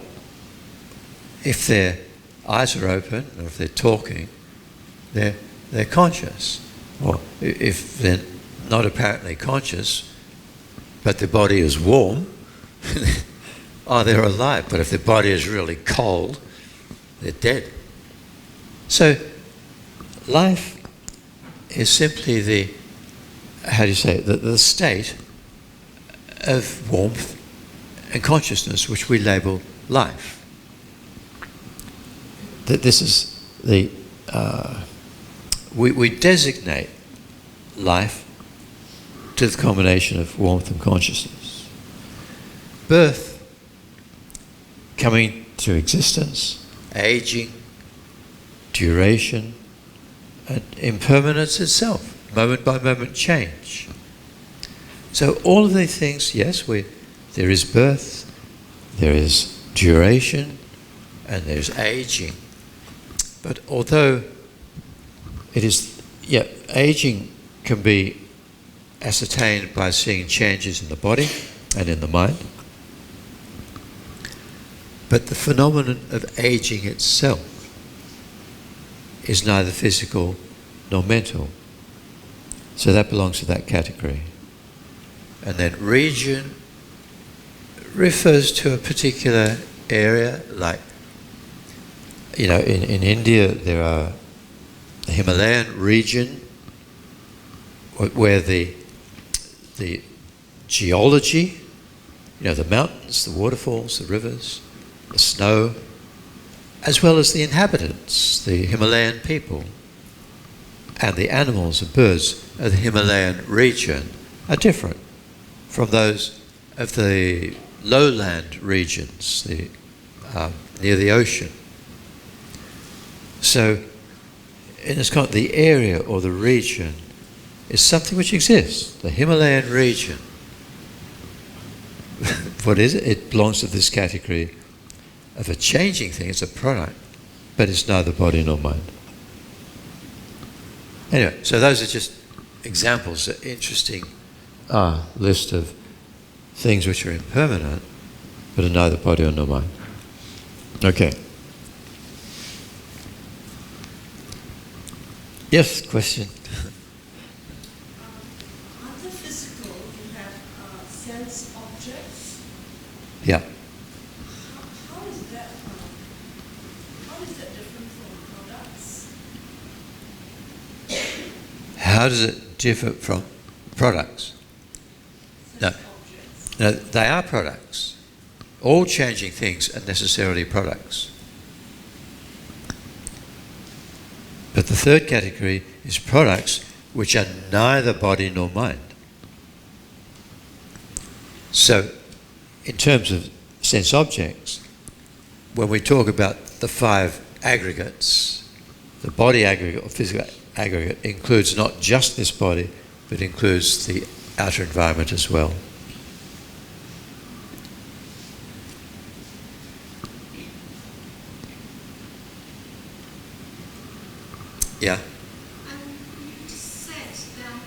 if their eyes are open, or if they're talking, they're conscious. Or if they're not apparently conscious, but their body is warm, they're alive. But if their body is really cold, they're dead. So life is simply the state of warmth and consciousness, which we label life. That this is the we designate life to the combination of warmth and consciousness. Birth, coming to existence, aging, duration, and impermanence itself, moment by moment change. So all of these things, yes, there is birth, there is duration, and there's aging. But although aging can be ascertained by seeing changes in the body and in the mind, but the phenomenon of aging itself is neither physical nor mental. So that belongs to that category. And then region refers to a particular area, like, in India there are the Himalayan region where the geology, the mountains, the waterfalls, the rivers, the snow, as well as the inhabitants, the Himalayan people, and the animals and birds of the Himalayan region are different from those of the lowland regions, near the ocean. So, in this context, the area or the region is something which exists. The Himalayan region. What is it? It belongs to this category of a changing thing. It's a product, but it's neither body nor mind. Anyway, so those are just examples, an interesting list of things which are impermanent, but are neither body nor mind. Okay. Yes, question. Under physical, you have sense objects. Yeah. How is that different from products? How does it differ from products? Sense objects. No, they are products. All changing things are necessarily products. But the third category is products which are neither body nor mind. So, in terms of sense objects, when we talk about the five aggregates, the body aggregate or physical aggregate includes not just this body, but includes the outer environment as well. Yeah. You just said that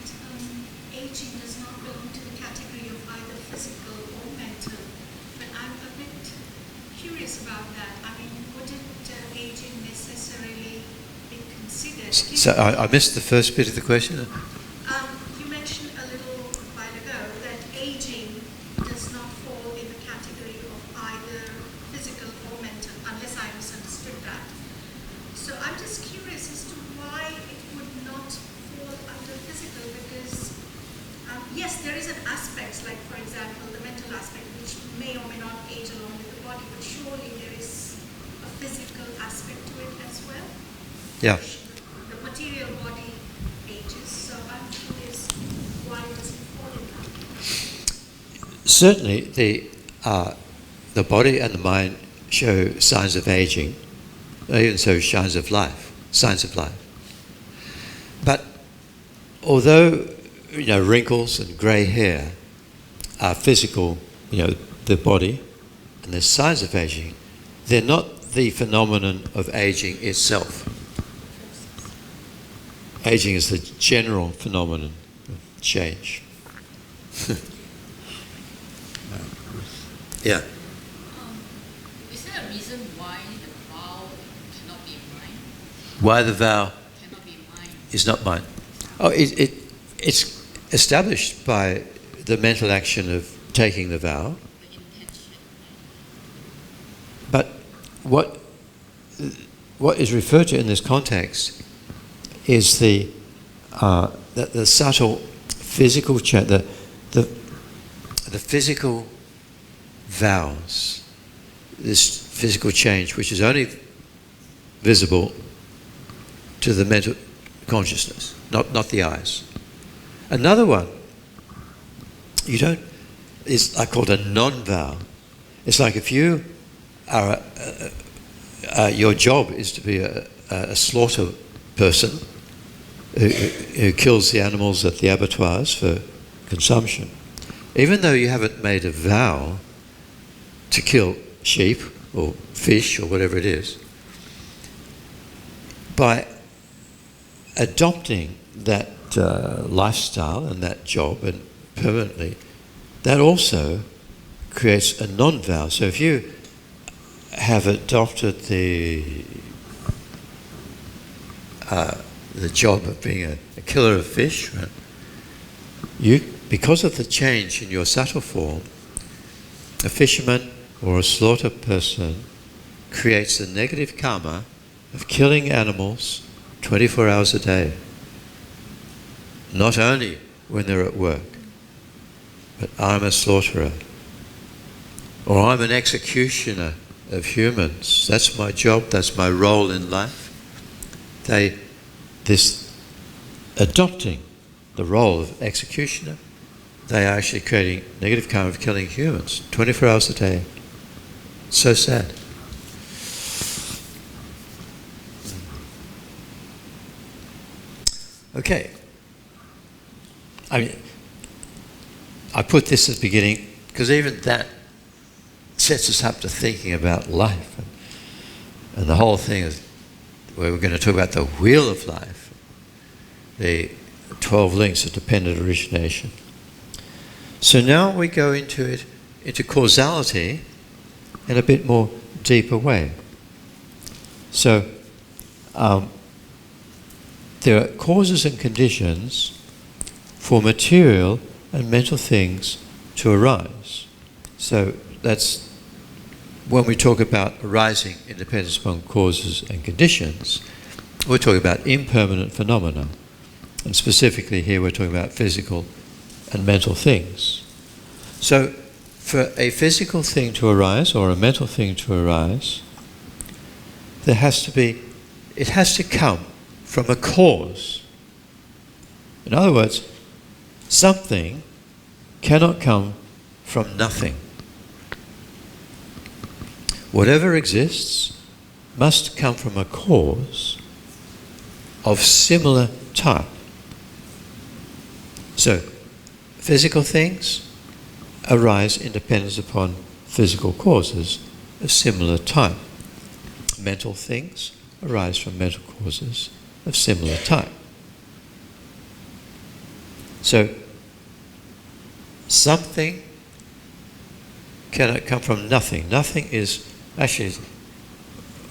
aging does not belong to the category of either physical or mental, but I'm a bit curious about that. I mean, wouldn't aging necessarily be considered? So I missed the first bit of the question. You mentioned a little while ago that aging does not fall in the category of either physical or mental, unless I misunderstood that. So I'm just curious as to there is an aspect, like for example, the mental aspect, which may or may not age along with the body, but surely there is a physical aspect to it as well. Yeah. The material body ages, so I'm curious why does it fall in that? Certainly, the body and the mind show signs of aging, even so signs of life. But although wrinkles and grey hair are physical, the body, and there's signs of aging, they're not the phenomenon of aging itself. Aging is the general phenomenon of change. Yeah. Is there a reason why the vow cannot be mine? Why the vow Cannot be mine. is not mine? Oh, it's established by the mental action of taking the vow. The intention. But what is referred to in this context is the subtle physical change, the physical vows, this physical change, which is only visible to the mental consciousness, not the eyes. Another one, is called a non-vow. It's like if you are your job is to be a slaughter person who kills the animals at the abattoirs for consumption. Even though you haven't made a vow to kill sheep or fish or whatever it is, by adopting that lifestyle and that job and permanently, that also creates a non-vow. So if you have adopted the job of being a killer of fish, right, because of the change in your subtle form, a fisherman or a slaughter person creates a negative karma of killing animals 24 hours a day. Not only when they're at work, but I'm a slaughterer. Or I'm an executioner of humans. That's my job, that's my role in life. This adopting the role of executioner, they are actually creating negative karma of killing humans 24 hours a day. So sad. Okay. I put this at the beginning because even that sets us up to thinking about life. And the whole thing is where we're going to talk about the wheel of life, the 12 links of dependent origination. So now we go into causality in a bit more deeper way. So there are causes and conditions for material and mental things to arise. So that's when we talk about arising in dependence upon causes and conditions, we're talking about impermanent phenomena. And specifically here we're talking about physical and mental things. So for a physical thing to arise or a mental thing to arise, it has to come from a cause. In other words, something cannot come from nothing. Whatever exists must come from a cause of similar type. So, physical things arise in dependence upon physical causes of similar type. Mental things arise from mental causes of similar type. So, something cannot come from nothing. Nothing is actually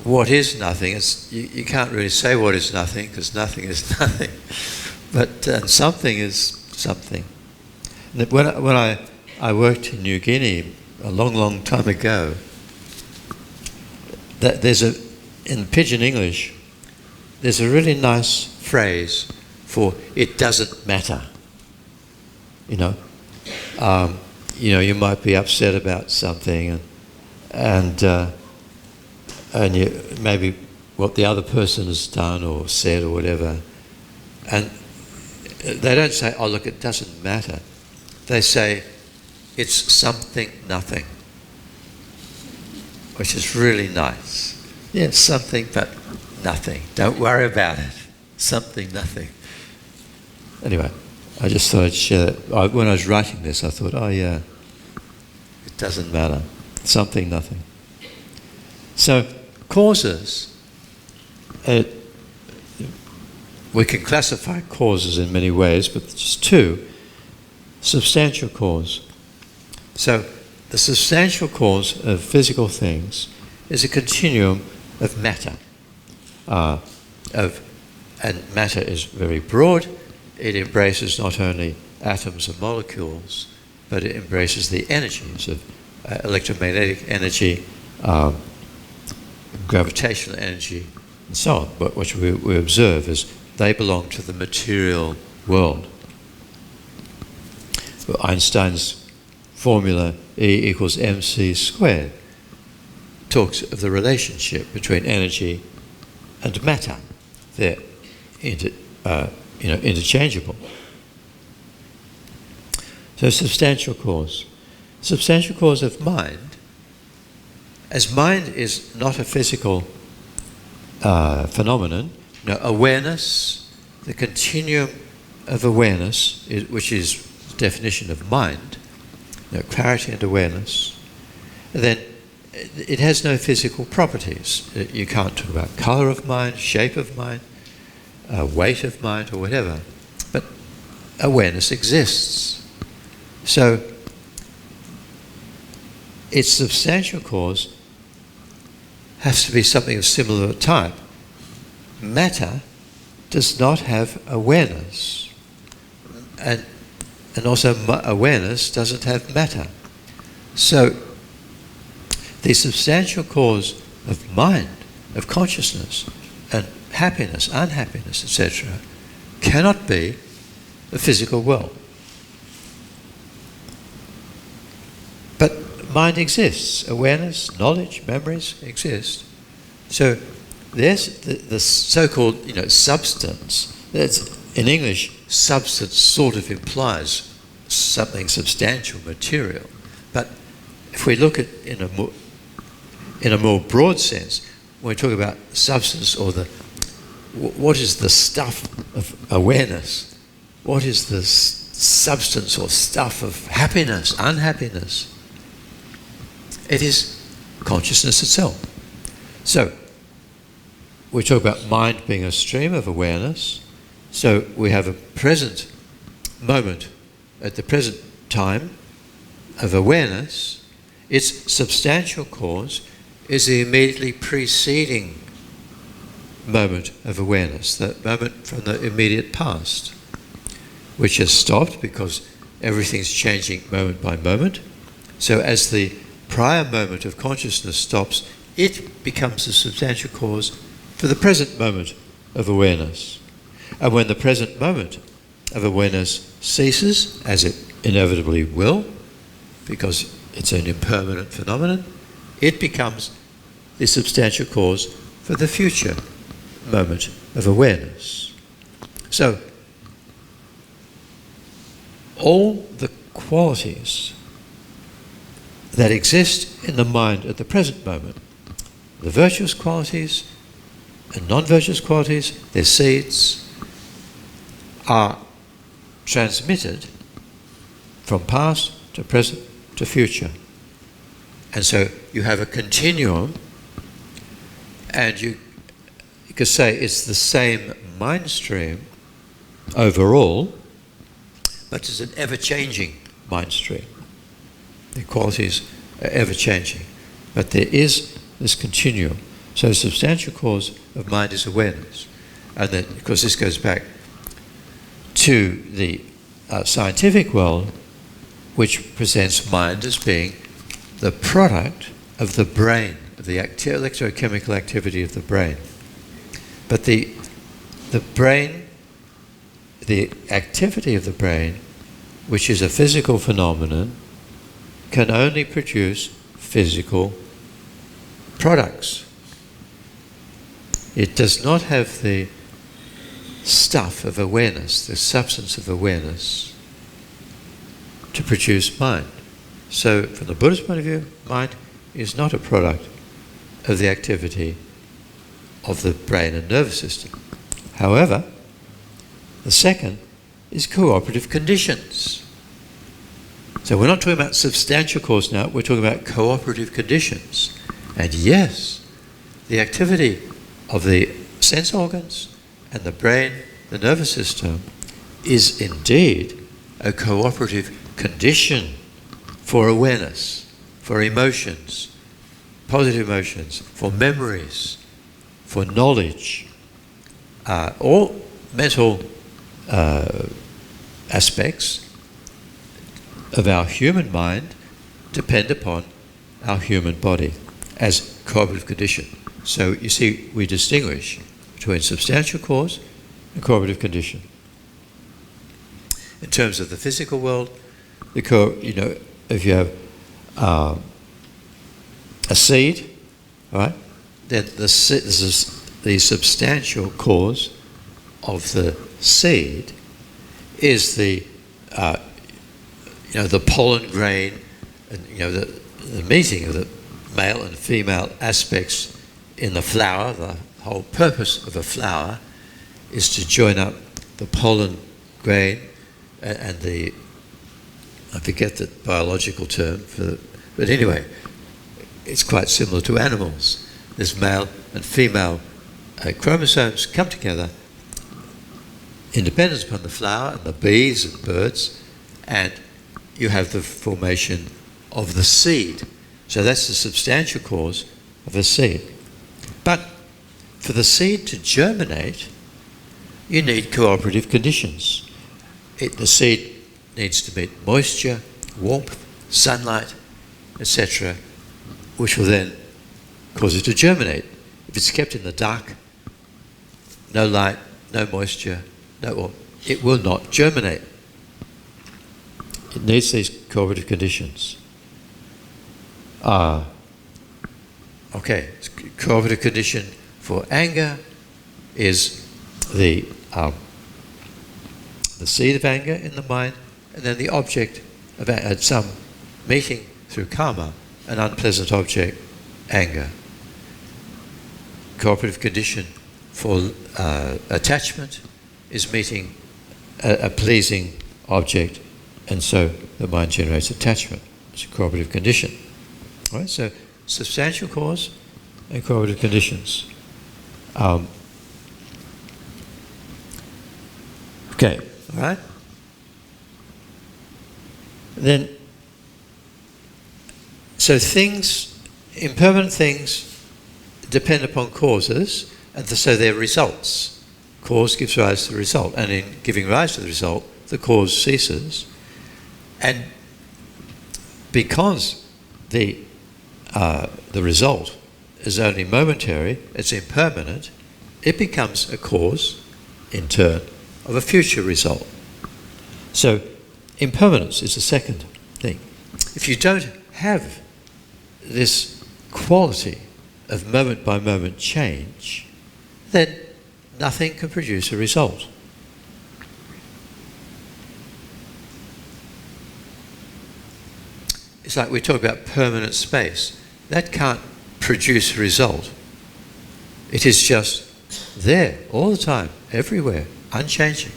what is nothing. You can't really say what is nothing because nothing is nothing. But something is something. When I worked in New Guinea a long, long time ago, in Pidgin English, there's a really nice phrase for it doesn't matter. you might be upset about something, and you maybe what the other person has done or said or whatever, and they don't say, "Oh, look, it doesn't matter." They say, "It's something nothing," which is really nice. Yeah, it's something but nothing. Don't worry about it. Something nothing. Anyway, I just thought I'd share that. When I was writing this, I thought, oh yeah, it doesn't matter. Something nothing. So, causes, we can classify causes in many ways, but just two. Substantial cause. So, the substantial cause of physical things is a continuum of matter. And matter is very broad. It embraces not only atoms and molecules, but it embraces the energies of electromagnetic energy, gravitational energy, and so on, which we observe as they belong to the material world. Einstein's formula E equals mc squared talks of the relationship between energy and matter. They're interchangeable. So substantial cause. Substantial cause of mind, as mind is not a physical phenomenon, awareness, the continuum of awareness, which is the definition of mind, clarity and awareness, then it has no physical properties. You can't talk about colour of mind, shape of mind, weight of mind, or whatever. But awareness exists. So its substantial cause has to be something of similar type. Matter does not have awareness. And also awareness doesn't have matter. So the substantial cause of mind, of consciousness, and happiness, unhappiness, etc., cannot be the physical world. But mind exists. Awareness, knowledge, memories exist. So there's the so-called, substance. That's, in English, substance sort of implies something substantial, material. But if we look at in a more broad sense, when we talk about substance or what is the stuff of awareness, what is the substance or stuff of happiness, unhappiness, it is consciousness itself. So we talk about mind being a stream of awareness. So we have a present moment at the present time of awareness. Its substantial cause is the immediately preceding moment of awareness, that moment from the immediate past, which has stopped because everything's changing moment by moment. So as the prior moment of consciousness stops, it becomes the substantial cause for the present moment of awareness. And when the present moment of awareness ceases, as it inevitably will, because it's an impermanent phenomenon, it becomes the substantial cause for the future moment of awareness. So, all the qualities that exist in the mind at the present moment, the virtuous qualities and non-virtuous qualities, their seeds, are transmitted from past to present to future. And so you have a continuum, and you could say it's the same mind stream overall, but it's an ever-changing mind stream. The qualities are ever-changing. But there is this continuum. So the substantial cause of mind is awareness. And then, of course, this goes back to the scientific world, which presents mind as being the product of the brain, of the electrochemical activity of the brain. But the brain, the activity of the brain which is a physical phenomenon, can only produce physical products. It does not have the stuff of awareness, the substance of awareness, to produce mind. So, from the Buddhist point of view, mind is not a product of the activity of the brain and nervous system. However, the second is cooperative conditions. So we're not talking about substantial cause now, we're talking about cooperative conditions. And yes, the activity of the sense organs and the brain, the nervous system, is indeed a cooperative condition for awareness, for emotions, positive emotions, for memories, for knowledge. All mental aspects of our human mind depend upon our human body as cooperative condition. So you see, we distinguish between substantial cause and cooperative condition. In terms of the physical world, if you have a seed, right, then the substantial cause of the seed is the pollen grain, and the meeting of the male and female aspects in the flower. The whole purpose of a flower is to join up the pollen grain and the, I forget the biological term but anyway, it's quite similar to animals. This male and female chromosomes come together independent upon the flower and the bees and birds, and you have the formation of the seed. So that's the substantial cause of the seed. But for the seed to germinate, you need cooperative conditions. The seed needs to meet moisture, warmth, sunlight, etc., which will then cause it to germinate. If it's kept in the dark, no light, no moisture, no warmth, it will not germinate. It needs these cooperative conditions. Cooperative condition for anger is the seed of anger in the mind, and then the object of at some meeting through karma, an unpleasant object, anger. Cooperative condition for attachment is meeting a pleasing object, and so the mind generates attachment. It's a cooperative condition. All right, so substantial cause and cooperative conditions. Okay, all right. Then, so things, impermanent things, depend upon causes, and so they're results. Cause gives rise to the result, and in giving rise to the result, the cause ceases. And because the result is only momentary, it's impermanent, it becomes a cause, in turn, of a future result. So impermanence is the second thing. If you don't have this quality of moment by moment change, then nothing can produce a result. It's like we talk about permanent space. That can't produce a result. It is just there all the time, everywhere, unchanging.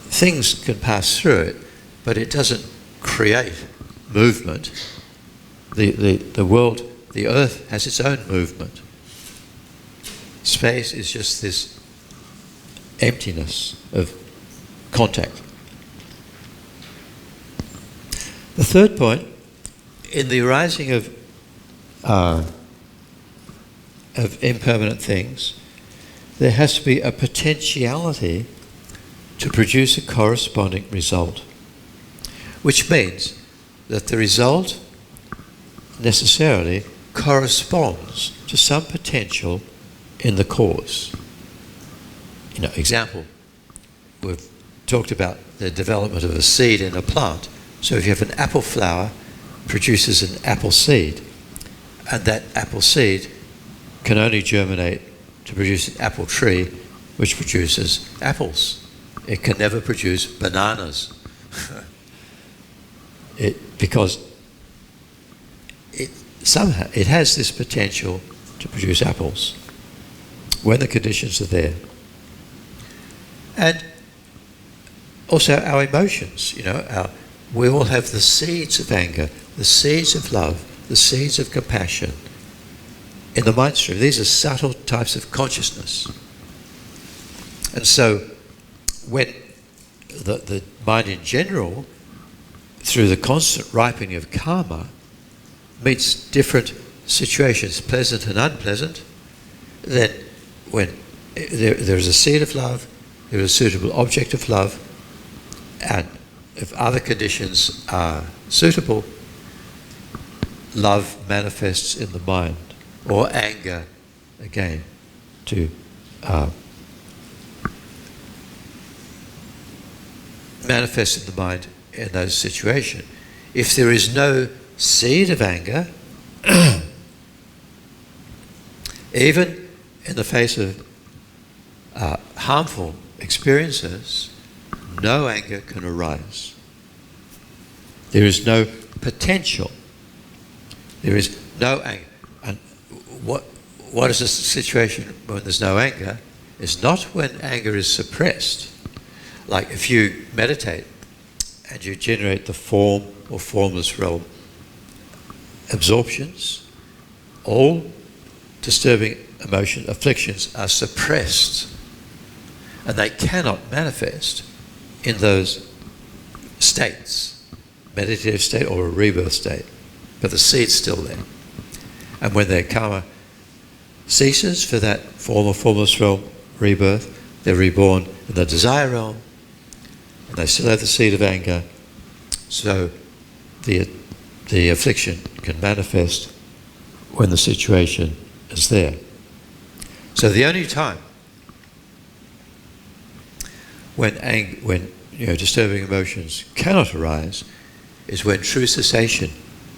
Things can pass through it, but it doesn't create movement. The world, the earth, has its own movement. Space is just this emptiness of contact. The third point, in the arising of impermanent things, there has to be a potentiality to produce a corresponding result, which means that the result necessarily corresponds to some potential in the cause. Example, we've talked about the development of a seed in a plant. So if you have an apple flower, produces an apple seed, and that apple seed can only germinate to produce an apple tree, which produces apples. It can never produce bananas. Because somehow it has this potential to produce apples when the conditions are there. And also our emotions, we all have the seeds of anger, the seeds of love, the seeds of compassion in the mind stream. These are subtle types of consciousness. And so when the mind in general, through the constant ripening of karma, meets different situations, pleasant and unpleasant, then when there is a seed of love, there is a suitable object of love, and if other conditions are suitable, love manifests in the mind, or anger, again, to manifest in the mind in those situations. If there is no seed of anger, even in the face of harmful experiences, no anger can arise. There is no potential. There is no anger. And what is the situation when there's no anger? It's not when anger is suppressed. Like if you meditate and you generate the form or formless realm absorptions, all disturbing emotion, afflictions are suppressed, and they cannot manifest in those states, meditative state or a rebirth state, but the seed's still there. And when their karma ceases for that form or formless realm rebirth, they're reborn in the desire realm, and they still have the seed of anger, so the affliction can manifest when the situation is there. So the only time when disturbing emotions cannot arise is when true cessation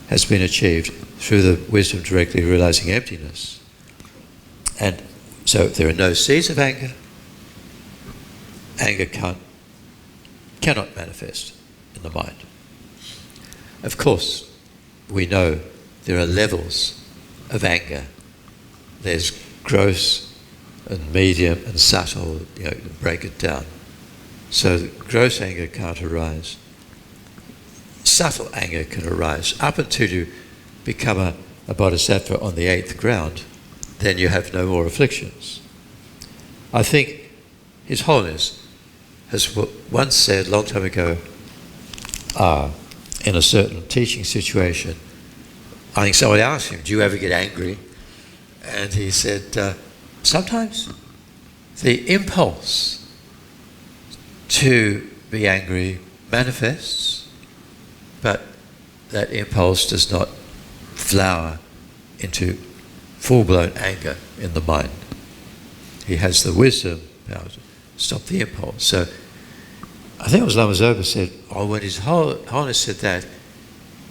has been achieved through the wisdom directly realizing emptiness. And so if there are no seeds of anger, anger cannot manifest in the mind. Of course, we know there are levels of anger. There's gross and medium and subtle, break it down. So gross anger can't arise. Subtle anger can arise. Up until you become a bodhisattva on the 8th ground, then you have no more afflictions. I think His Holiness has once said, a long time ago, in a certain teaching situation, I think somebody asked him, do you ever get angry? And he said, sometimes the impulse to be angry manifests, but that impulse does not flower into full-blown anger in the mind. He has the wisdom now to stop the impulse. So I think it was Lama Zopa said, when His Holiness said that,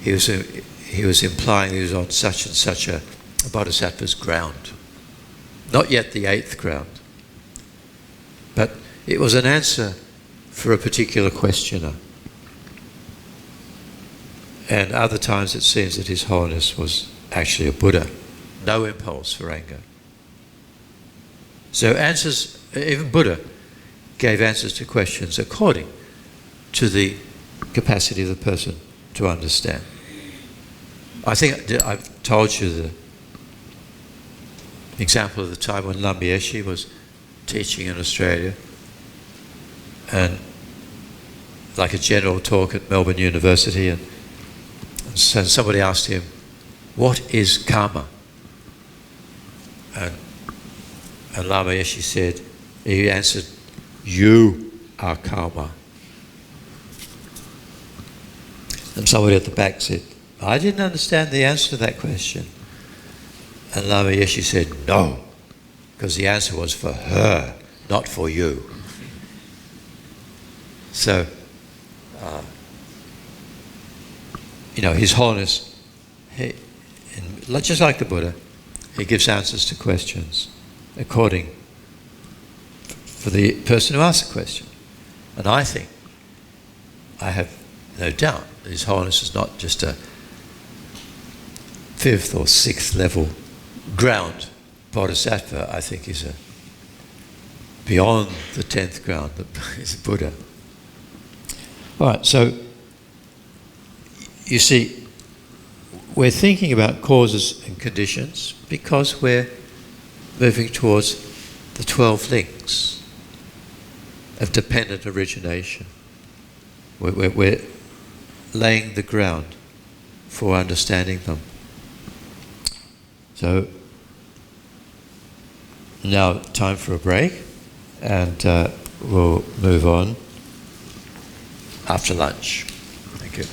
he was implying he was on such and such a bodhisattva's ground. Not yet the 8th ground. But it was an answer for a particular questioner. And other times it seems that His Holiness was actually a Buddha. No impulse for anger. So answers, even Buddha gave answers to questions according to the capacity of the person to understand. I think I've told you the example of the time when Lama Yeshe was teaching in Australia, and like a general talk at Melbourne University, and so somebody asked him, what is karma? And Lama Yeshe said, he answered, you are karma. And somebody at the back said, I didn't understand the answer to that question. And Lama Yeshe said, no, because the answer was for her, not for you. So, His Holiness, just like the Buddha, he gives answers to questions according for the person who asks the question. And I think, I have no doubt, that His Holiness is not just a 5th or 6th level ground bodhisattva. I think he's beyond the 10th ground, he's a Buddha. All right, so you see, we're thinking about causes and conditions because we're moving towards the 12 links of dependent origination. We're laying the ground for understanding them. So now time for a break, and we'll move on after lunch. Thank you.